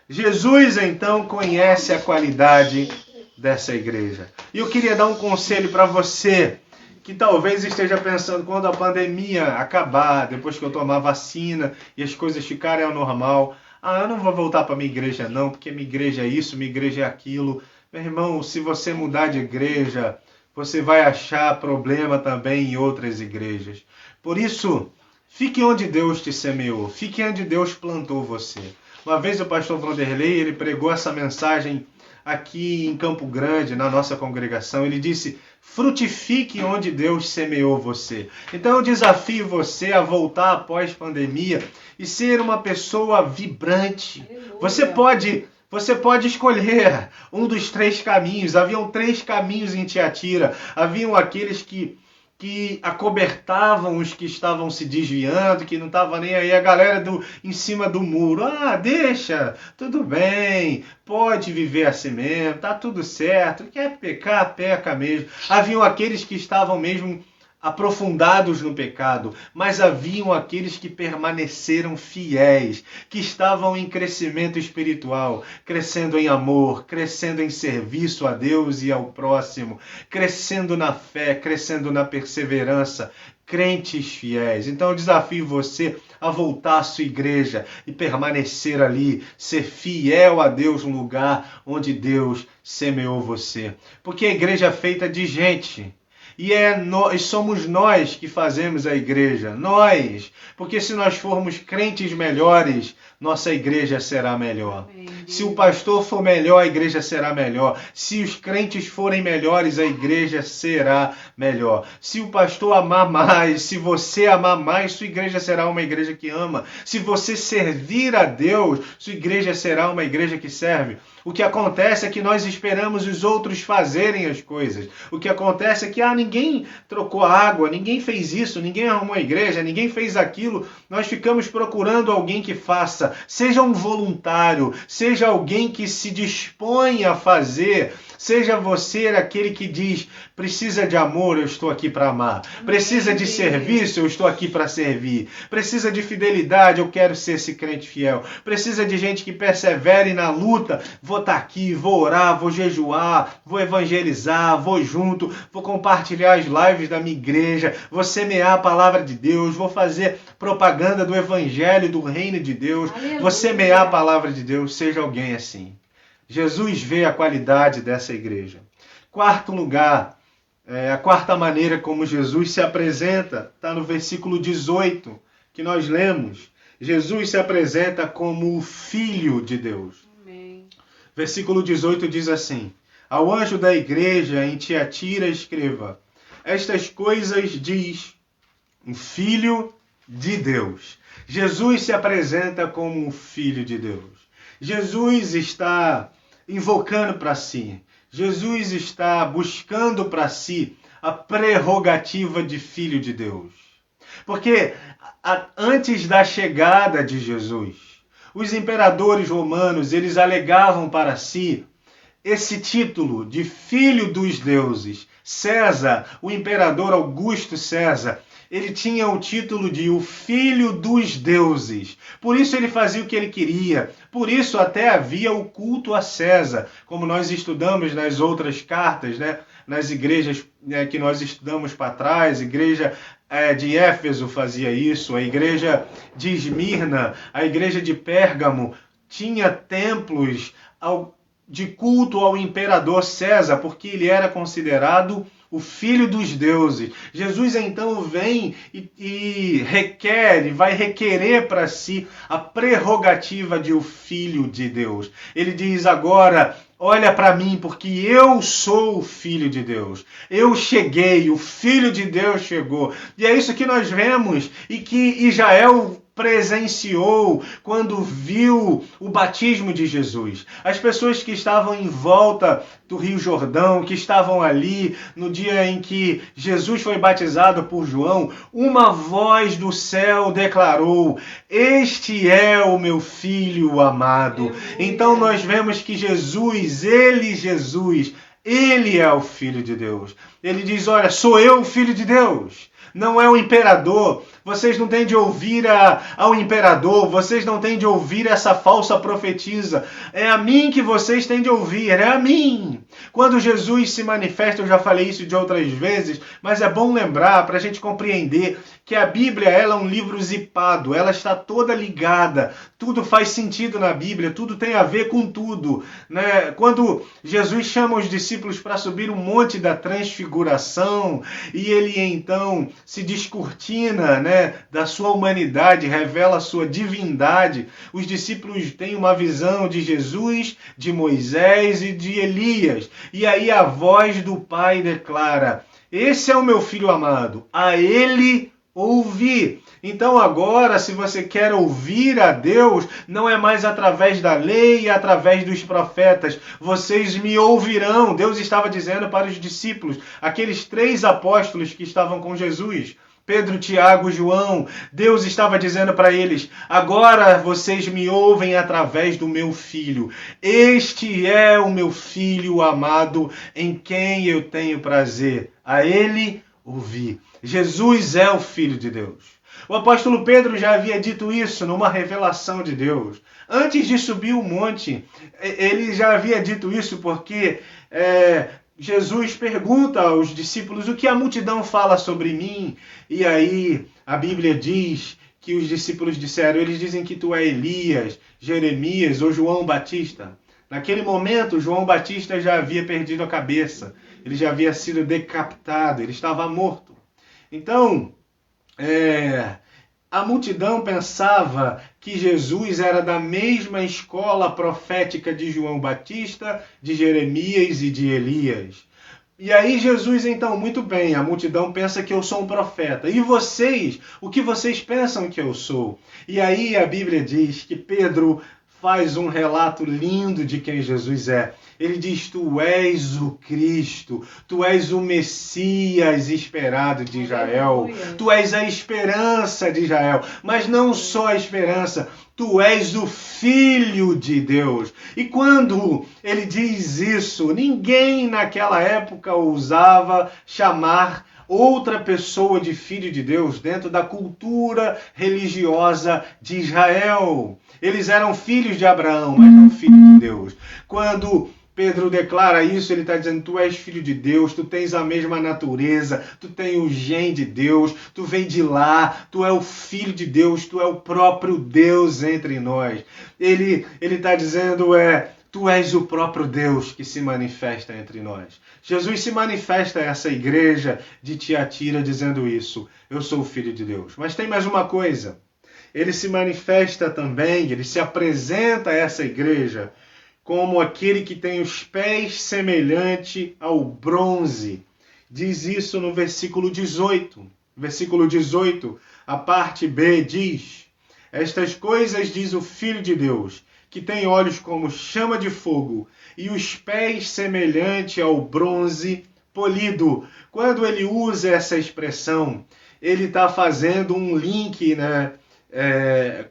Jesus, então, conhece a qualidade dessa igreja. E eu queria dar um conselho para você que talvez esteja pensando, quando a pandemia acabar, depois que eu tomar vacina e as coisas ficarem ao normal, eu não vou voltar para minha igreja não, porque minha igreja é isso, minha igreja é aquilo. Meu irmão, se você mudar de igreja, você vai achar problema também em outras igrejas. Por isso, fique onde Deus te semeou, fique onde Deus plantou você. Uma vez o pastor Vanderlei, ele pregou essa mensagem aqui em Campo Grande, na nossa congregação. Ele disse: frutifique onde Deus semeou você. Então eu desafio você a voltar após pandemia e ser uma pessoa vibrante. Você pode escolher um dos 3 caminhos. Haviam 3 caminhos em Tiatira. Haviam aqueles que acobertavam os que estavam se desviando, que não estavam nem aí, a galera em cima do muro. Deixa, tudo bem, pode viver assim mesmo, tá tudo certo, quer pecar, peca mesmo. Haviam aqueles que estavam mesmo aprofundados no pecado, mas haviam aqueles que permaneceram fiéis, que estavam em crescimento espiritual, crescendo em amor, crescendo em serviço a Deus e ao próximo, crescendo na fé, crescendo na perseverança, crentes fiéis. Então eu desafio você a voltar à sua igreja e permanecer ali, ser fiel a Deus no lugar onde Deus semeou você. Porque a igreja é feita de gente. E somos nós que fazemos a igreja. Nós. Porque se nós formos crentes melhores, nossa igreja será melhor. Amém. Se o pastor for melhor, a igreja será melhor. Se os crentes forem melhores, a igreja será melhor. Se o pastor amar mais, se você amar mais, sua igreja será uma igreja que ama. Se você servir a Deus, sua igreja será uma igreja que serve. O que acontece é que nós esperamos os outros fazerem as coisas. O que acontece é que ninguém trocou água, ninguém fez isso, ninguém arrumou a igreja, ninguém fez aquilo. Nós ficamos procurando alguém que faça. Seja um voluntário, seja alguém que se dispõe a fazer. Seja você aquele que diz: precisa de amor, eu estou aqui para amar. Precisa de serviço, eu estou aqui para servir. Precisa de fidelidade, eu quero ser esse crente fiel. Precisa de gente que persevere na luta. Vou estar aqui, vou orar, vou jejuar, vou evangelizar, vou junto, vou compartilhar as lives da minha igreja, vou semear a palavra de Deus, vou fazer propaganda do evangelho, do reino de Deus, vou semear a palavra de Deus. Seja alguém assim. Jesus vê a qualidade dessa igreja. Quarto lugar, a quarta maneira como Jesus se apresenta, está no versículo 18, que nós lemos. Jesus se apresenta como o Filho de Deus. Amém. Versículo 18 diz assim: ao anjo da igreja em Tiatira escreva: estas coisas diz o Filho de Deus. Jesus se apresenta como o Filho de Deus. Jesus está invocando para si. Jesus está buscando para si a prerrogativa de Filho de Deus. Porque antes da chegada de Jesus, os imperadores romanos, eles alegavam para si esse título de Filho dos Deuses. César, o imperador Augusto César, ele tinha o título de o Filho dos Deuses. Por isso ele fazia o que ele queria. Por isso até havia o culto a César, como nós estudamos nas outras cartas, né? Nas igrejas que nós estudamos para trás. A igreja de Éfeso fazia isso, a igreja de Esmirna, a igreja de Pérgamo tinha templos de culto ao imperador César, porque ele era considerado o Filho dos Deuses. Jesus então vem e vai requerer para si a prerrogativa de o Filho de Deus. Ele diz agora: olha para mim, porque eu sou o Filho de Deus. Eu cheguei, o Filho de Deus chegou. E é isso que nós vemos e que Israel presenciou quando viu o batismo de Jesus. As pessoas que estavam em volta do Rio Jordão, que estavam ali no dia em que Jesus foi batizado por João, uma voz do céu declarou: este é o meu filho amado. Então nós vemos que Jesus, ele é o Filho de Deus. Ele diz: olha, sou eu o Filho de Deus. Não é o imperador. Vocês não têm de ouvir ao imperador. Vocês não têm de ouvir essa falsa profetisa. É a mim que vocês têm de ouvir. É a mim. Quando Jesus se manifesta, eu já falei isso de outras vezes, mas é bom lembrar para a gente compreender que a Bíblia ela é um livro zipado, ela está toda ligada, tudo faz sentido na Bíblia, tudo tem a ver com tudo, né? Quando Jesus chama os discípulos para subir o monte da transfiguração e ele então se descortina, né, da sua humanidade, revela a sua divindade, os discípulos têm uma visão de Jesus, de Moisés e de Elias. E aí a voz do Pai declara: esse é o meu filho amado, a ele ouvi. Então agora, se você quer ouvir a Deus, não é mais através da lei e através dos profetas. Vocês me ouvirão. Deus estava dizendo para os discípulos, aqueles 3 apóstolos que estavam com Jesus, Pedro, Tiago, João, Deus estava dizendo para eles: agora vocês me ouvem através do meu Filho. Este é o meu Filho amado, em quem eu tenho prazer. A ele ouvi. Jesus é o Filho de Deus. O apóstolo Pedro já havia dito isso numa revelação de Deus. Antes de subir o monte, ele já havia dito isso porque Jesus pergunta aos discípulos: o que a multidão fala sobre mim? E aí a Bíblia diz que os discípulos disseram: eles dizem que tu é Elias, Jeremias ou João Batista. Naquele momento, João Batista já havia perdido a cabeça. Ele já havia sido decapitado, ele estava morto. Então, a multidão pensava que Jesus era da mesma escola profética de João Batista, de Jeremias e de Elias. E aí Jesus, então, muito bem, a multidão pensa que eu sou um profeta. E vocês, o que vocês pensam que eu sou? E aí a Bíblia diz que Pedro faz um relato lindo de quem Jesus é. Ele diz: tu és o Cristo, tu és o Messias esperado de Israel, Aleluia. Tu és a esperança de Israel, mas não só a esperança, tu és o Filho de Deus. E quando ele diz isso, ninguém naquela época ousava chamar outra pessoa de filho de Deus dentro da cultura religiosa de Israel. Eles eram filhos de Abraão, mas não filhos de Deus. Quando Pedro declara isso, ele está dizendo: tu és filho de Deus, tu tens a mesma natureza, tu tens o gene de Deus, tu vem de lá, tu é o filho de Deus, tu é o próprio Deus entre nós. Ele está dizendo: tu és o próprio Deus que se manifesta entre nós. Jesus se manifesta a essa igreja de Tiatira dizendo isso: eu sou o filho de Deus. Mas tem mais uma coisa. Ele se manifesta também, ele se apresenta a essa igreja como aquele que tem os pés semelhante ao bronze. Diz isso no versículo 18. Versículo 18, a parte B diz: estas coisas diz o Filho de Deus, que tem olhos como chama de fogo e os pés semelhante ao bronze polido. Quando ele usa essa expressão, ele está fazendo um link, né,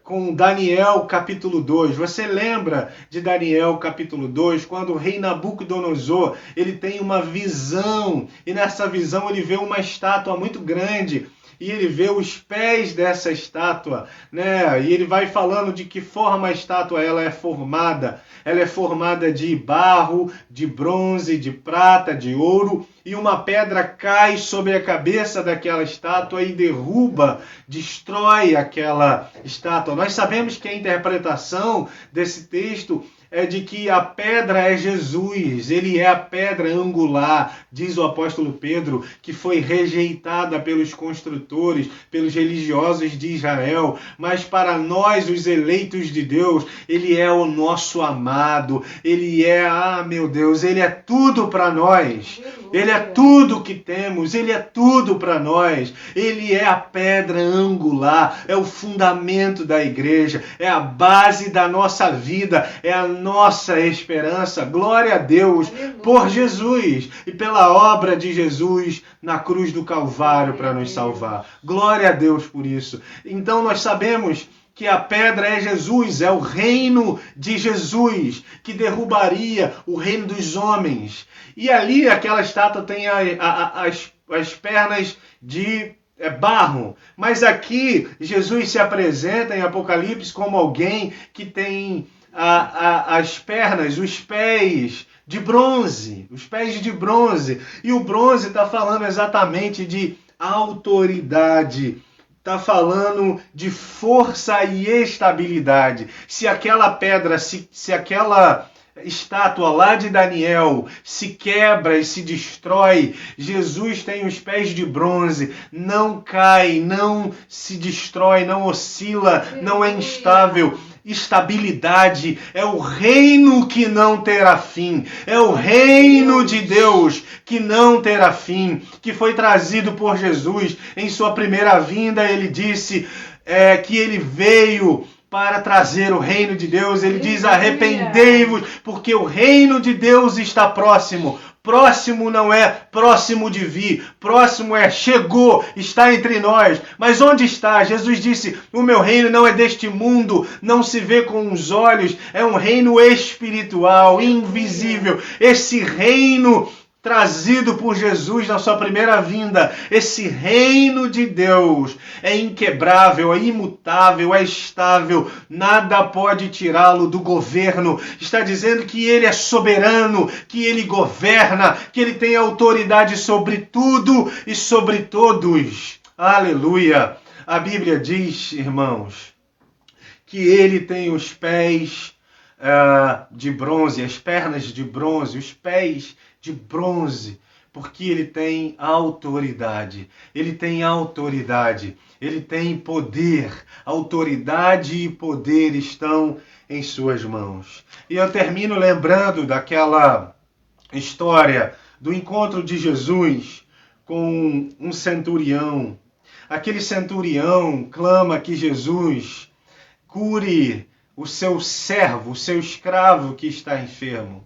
com Daniel capítulo 2. Você lembra de Daniel capítulo 2, quando o rei Nabucodonosor ele tem uma visão, e nessa visão ele vê uma estátua muito grande, e ele vê os pés dessa estátua, né? E ele vai falando de que forma a estátua ela é formada. Ela é formada de barro, de bronze, de prata, de ouro, e uma pedra cai sobre a cabeça daquela estátua e derruba, destrói aquela estátua. Nós sabemos que a interpretação desse texto é de que a pedra é Jesus, ele é a pedra angular, diz o apóstolo Pedro, que foi rejeitada pelos construtores, pelos religiosos de Israel, mas para nós, os eleitos de Deus, ele é o nosso amado, ele é, meu Deus, ele é tudo para nós, ele é tudo que temos, ele é tudo para nós, ele é a pedra angular, é o fundamento da igreja, é a base da nossa vida, é a nossa esperança. Glória a Deus. Aleluia. Por Jesus e pela obra de Jesus na cruz do Calvário para nos salvar. Glória a Deus por isso. Então nós sabemos que a pedra é Jesus, é o reino de Jesus que derrubaria o reino dos homens. E ali aquela estátua tem as pernas de barro. Mas aqui Jesus se apresenta em Apocalipse como alguém que tem as pernas, os pés de bronze. Os pés de bronze. E o bronze está falando exatamente de autoridade. Está falando de força e estabilidade. Se aquela pedra, se aquela estátua lá de Daniel se quebra e se destrói, Jesus tem os pés de bronze, não cai, não se destrói, não oscila, não é instável. Estabilidade é o reino que não terá fim, é o reino de Deus que não terá fim, que foi trazido por Jesus em sua primeira vinda. Ele disse que ele veio para trazer o reino de Deus. Ele diz: arrependei-vos, porque o reino de Deus está próximo. Próximo não é próximo de vir, próximo é chegou, está entre nós. Mas onde está? Jesus disse: o meu reino não é deste mundo, não se vê com os olhos, é um reino espiritual, invisível. Esse reino trazido por Jesus na sua primeira vinda, esse reino de Deus é inquebrável, é imutável, é estável, nada pode tirá-lo do governo. Está dizendo que ele é soberano, que ele governa, que ele tem autoridade sobre tudo e sobre todos. Aleluia! A Bíblia diz, irmãos, que ele tem os pés de bronze, as pernas de bronze, os pés de bronze, porque ele tem autoridade. Ele tem autoridade, ele tem poder. Autoridade e poder estão em suas mãos. E eu termino lembrando daquela história do encontro de Jesus com um centurião. Aquele centurião clama que Jesus cure o seu servo, o seu escravo que está enfermo.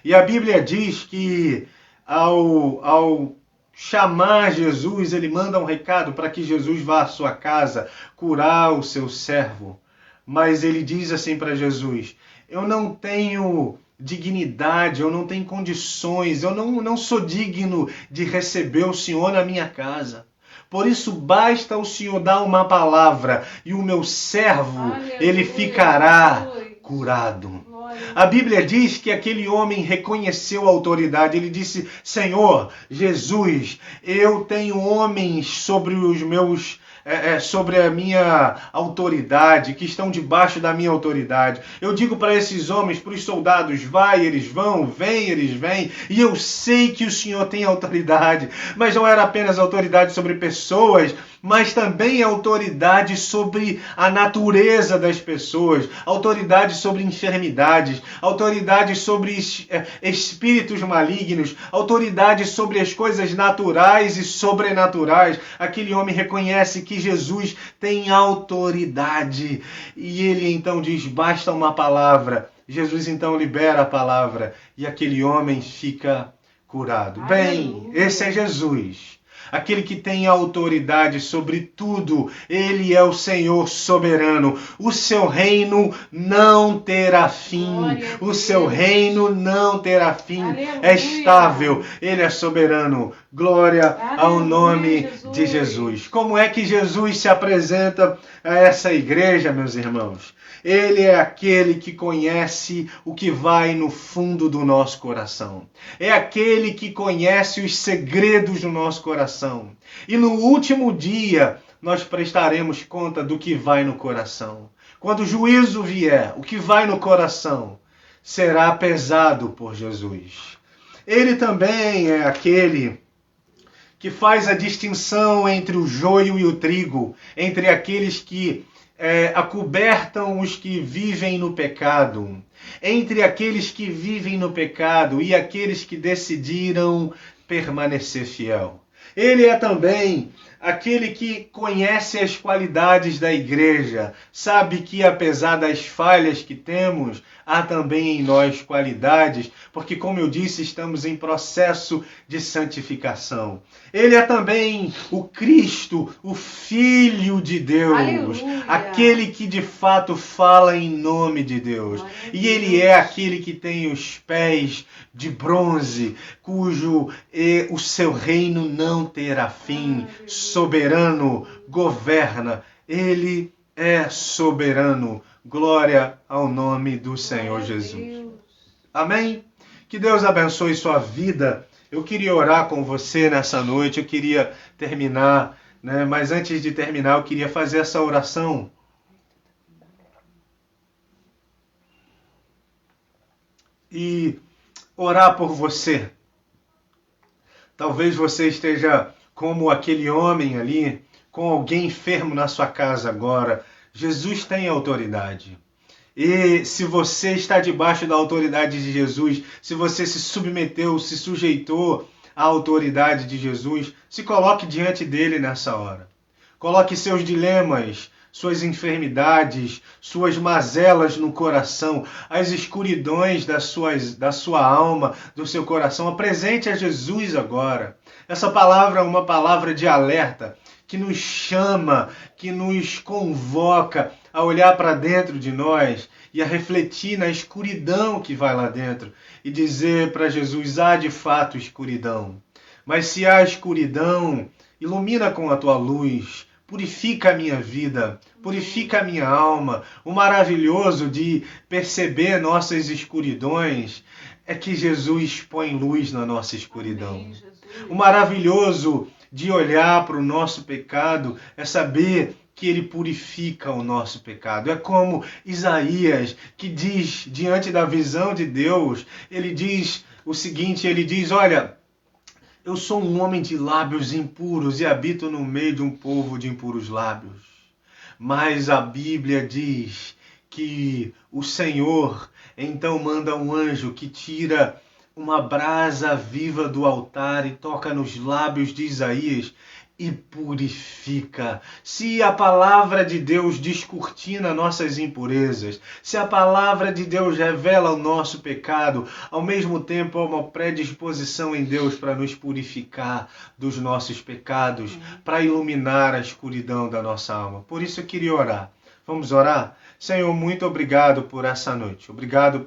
E a Bíblia diz que ao chamar Jesus, ele manda um recado para que Jesus vá à sua casa curar o seu servo. Mas ele diz assim para Jesus: eu não tenho dignidade, eu não tenho condições, eu não sou digno de receber o Senhor na minha casa. Por isso basta o Senhor dar uma palavra e o meu servo, ele ficará curado. A Bíblia diz que aquele homem reconheceu a autoridade. Ele disse: Senhor, Jesus, eu tenho homens sobre os meus sobre a minha autoridade, que estão debaixo da minha autoridade. Eu digo para esses homens, para os soldados: vai, eles vão, vem, eles vêm, e eu sei que o Senhor tem autoridade, mas não era apenas autoridade sobre pessoas, mas também autoridade sobre a natureza das pessoas, autoridade sobre enfermidades, autoridade sobre espíritos malignos, autoridade sobre as coisas naturais e sobrenaturais. Aquele homem reconhece que Jesus tem autoridade e ele então diz: basta uma palavra. Jesus então libera a palavra e aquele homem fica curado. Bem, esse é Jesus. Aquele que tem autoridade sobre tudo. Ele é o Senhor soberano. O seu reino não terá fim. O seu reino não terá fim. Aleluia. É estável. Ele é soberano. Glória ao nome de Jesus. Como é que Jesus se apresenta a essa igreja, meus irmãos? Ele é aquele que conhece o que vai no fundo do nosso coração. É aquele que conhece os segredos do nosso coração. E no último dia, nós prestaremos conta do que vai no coração. Quando o juízo vier, o que vai no coração será pesado por Jesus. Ele também é aquele que faz a distinção entre o joio e o trigo, entre aqueles que acobertam os que vivem no pecado, entre aqueles que vivem no pecado e aqueles que decidiram permanecer fiel. Ele é também aquele que conhece as qualidades da igreja, sabe que apesar das falhas que temos, há também em nós qualidades, porque, como eu disse, estamos em processo de santificação. Ele é também o Cristo, o Filho de Deus, aleluia, aquele que de fato fala em nome de Deus. Aleluia. E ele é aquele que tem os pés de bronze, cujo o seu reino não terá fim. Soberano, governa. Ele é soberano. Glória ao nome do Senhor Jesus. Amém? Que Deus abençoe sua vida. Eu queria orar com você nessa noite, eu queria terminar, né? Mas antes de terminar, eu queria fazer essa oração. E orar por você. Talvez você esteja como aquele homem ali, com alguém enfermo na sua casa agora. Jesus tem autoridade. E se você está debaixo da autoridade de Jesus, se você se submeteu, se sujeitou à autoridade de Jesus, se coloque diante dele nessa hora. Coloque seus dilemas, suas enfermidades, suas mazelas no coração, as escuridões da sua alma, do seu coração. Apresente a Jesus agora. Essa palavra é uma palavra de alerta que nos chama, que nos convoca a olhar para dentro de nós e a refletir na escuridão que vai lá dentro e dizer para Jesus: há de fato escuridão. Mas se há escuridão, ilumina com a tua luz, purifica a minha vida, purifica a minha alma. O maravilhoso de perceber nossas escuridões é que Jesus põe luz na nossa escuridão. Amém, Jesus. O maravilhoso de olhar para o nosso pecado é saber que ele purifica o nosso pecado. É como Isaías, que diz, diante da visão de Deus, ele diz o seguinte, ele diz: olha, eu sou um homem de lábios impuros e habito no meio de um povo de impuros lábios. Mas a Bíblia diz que o Senhor então manda um anjo que tira uma brasa viva do altar e toca nos lábios de Isaías e purifica. Se a palavra de Deus descortina nossas impurezas, se a palavra de Deus revela o nosso pecado, ao mesmo tempo há uma predisposição em Deus para nos purificar dos nossos pecados, para iluminar a escuridão da nossa alma. Por isso eu queria orar. Vamos orar? Senhor, muito obrigado por essa noite. Obrigado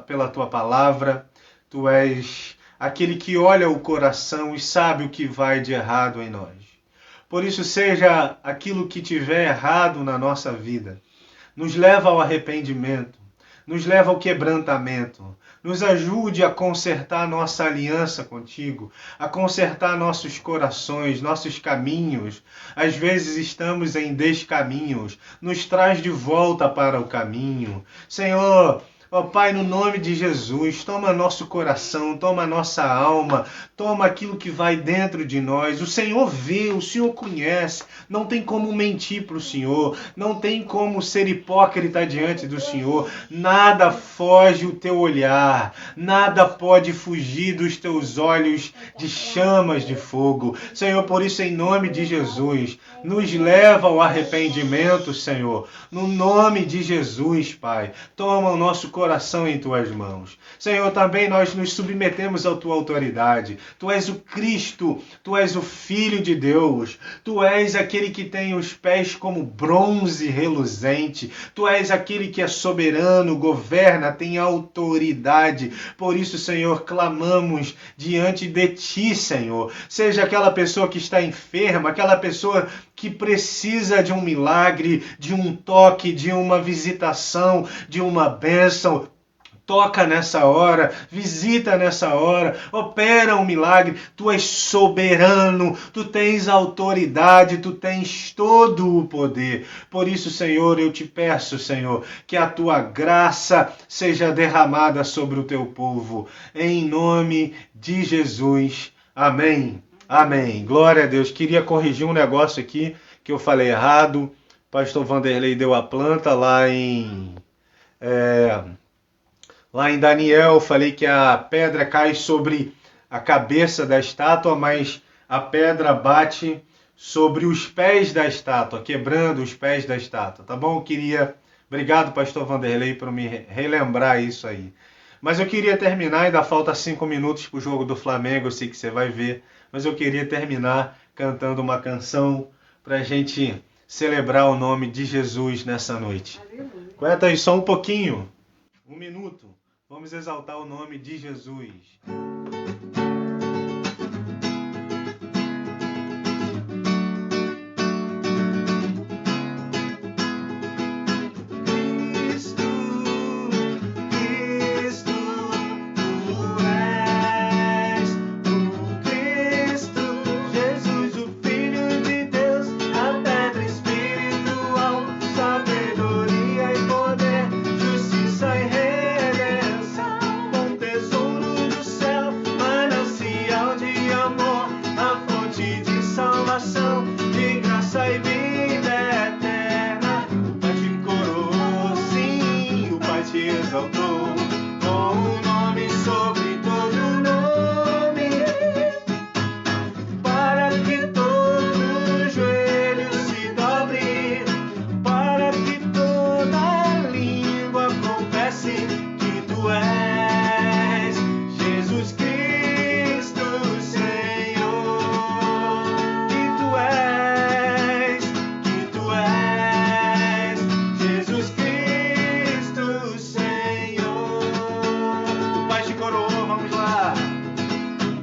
pela tua palavra. Tu és aquele que olha o coração e sabe o que vai de errado em nós. Por isso, seja aquilo que tiver errado na nossa vida, nos leva ao arrependimento, nos leva ao quebrantamento, nos ajude a consertar nossa aliança contigo, a consertar nossos corações, nossos caminhos. Às vezes estamos em descaminhos, nos traz de volta para o caminho. Senhor, ó Pai, no nome de Jesus, toma nosso coração, toma nossa alma, toma aquilo que vai dentro de nós. O Senhor vê, o Senhor conhece, não tem como mentir para o Senhor, não tem como ser hipócrita diante do Senhor. Nada foge o teu olhar, nada pode fugir dos teus olhos de chamas de fogo. Senhor, por isso, em nome de Jesus, nos leva ao arrependimento, Senhor. No nome de Jesus, Pai, toma o nosso coração em tuas mãos. Senhor, também nós nos submetemos à tua autoridade. Tu és o Cristo, tu és o Filho de Deus, tu és aquele que tem os pés como bronze reluzente, tu és aquele que é soberano, governa, tem autoridade. Por isso, Senhor, clamamos diante de ti, Senhor. Seja aquela pessoa que está enferma, aquela pessoa que precisa de um milagre, de um toque, de uma visitação, de uma bênção. Toca nessa hora, visita nessa hora, opera um milagre. Tu és soberano, tu tens autoridade, tu tens todo o poder. Por isso, Senhor, eu te peço, Senhor, que a tua graça seja derramada sobre o teu povo. Em nome de Jesus. Amém. Amém. Glória a Deus. Queria corrigir um negócio aqui que eu falei errado. Pastor Vanderlei deu a planta lá em Daniel. Falei que a pedra cai sobre a cabeça da estátua, mas a pedra bate sobre os pés da estátua, quebrando os pés da estátua. Tá bom? Obrigado, Pastor Vanderlei, por me relembrar isso aí. Mas eu queria terminar, ainda falta 5 minutos para o jogo do Flamengo, eu sei que você vai ver, mas eu queria terminar cantando uma canção para a gente celebrar o nome de Jesus nessa noite. Aguenta aí só um pouquinho, 1 minuto, vamos exaltar o nome de Jesus. Cristo, tu exaltou com o nome sobre todo nome, para que todo joelho se dobre, para que toda língua confesse que tu és Jesus Cristo, Senhor, que tu és Jesus Cristo, Senhor. O Pai te coroou, vamos lá.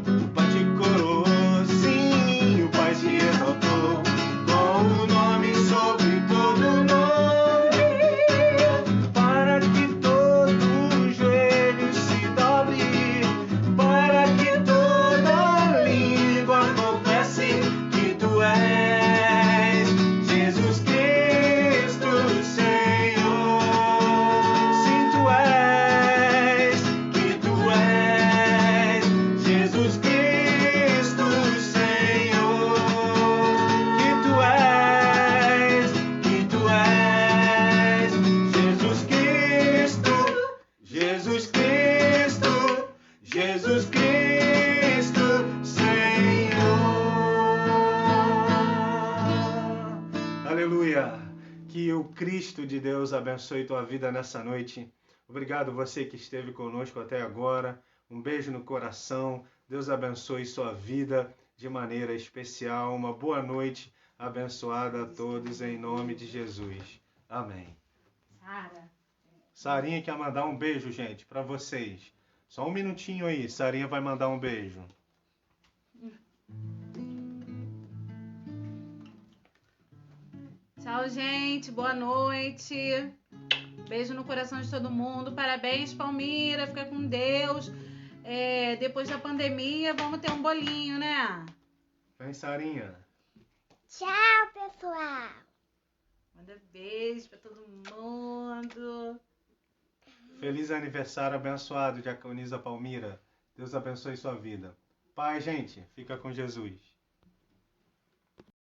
O Pai te coroou, sim, o Pai te exaltou com o nome sobre todo nome, para que todo joelho se dobre, para que toda língua confesse que tu és Jesus Cristo, Senhor. Sim, tu és, que tu és Jesus Cristo, Senhor. Que tu és Jesus Cristo, Jesus Cristo, Jesus Cristo, Senhor. Aleluia. Que o Cristo de Deus abençoe tua vida nessa noite. Obrigado você que esteve conosco até agora. Um beijo no coração. Deus abençoe sua vida de maneira especial. Uma boa noite abençoada a todos em nome de Jesus. Amém. Sara. Sarinha quer mandar um beijo, gente, para vocês. Só um minutinho aí. Sarinha vai mandar um beijo. Tchau, gente. Boa noite. Beijo no coração de todo mundo. Parabéns, Palmira. Fica com Deus. Depois da pandemia, vamos ter um bolinho, né? Vem, Sarinha. Tchau, pessoal. Manda beijo pra todo mundo. Feliz aniversário abençoado, Diaconisa Palmira. Deus abençoe sua vida. Pai, gente, fica com Jesus.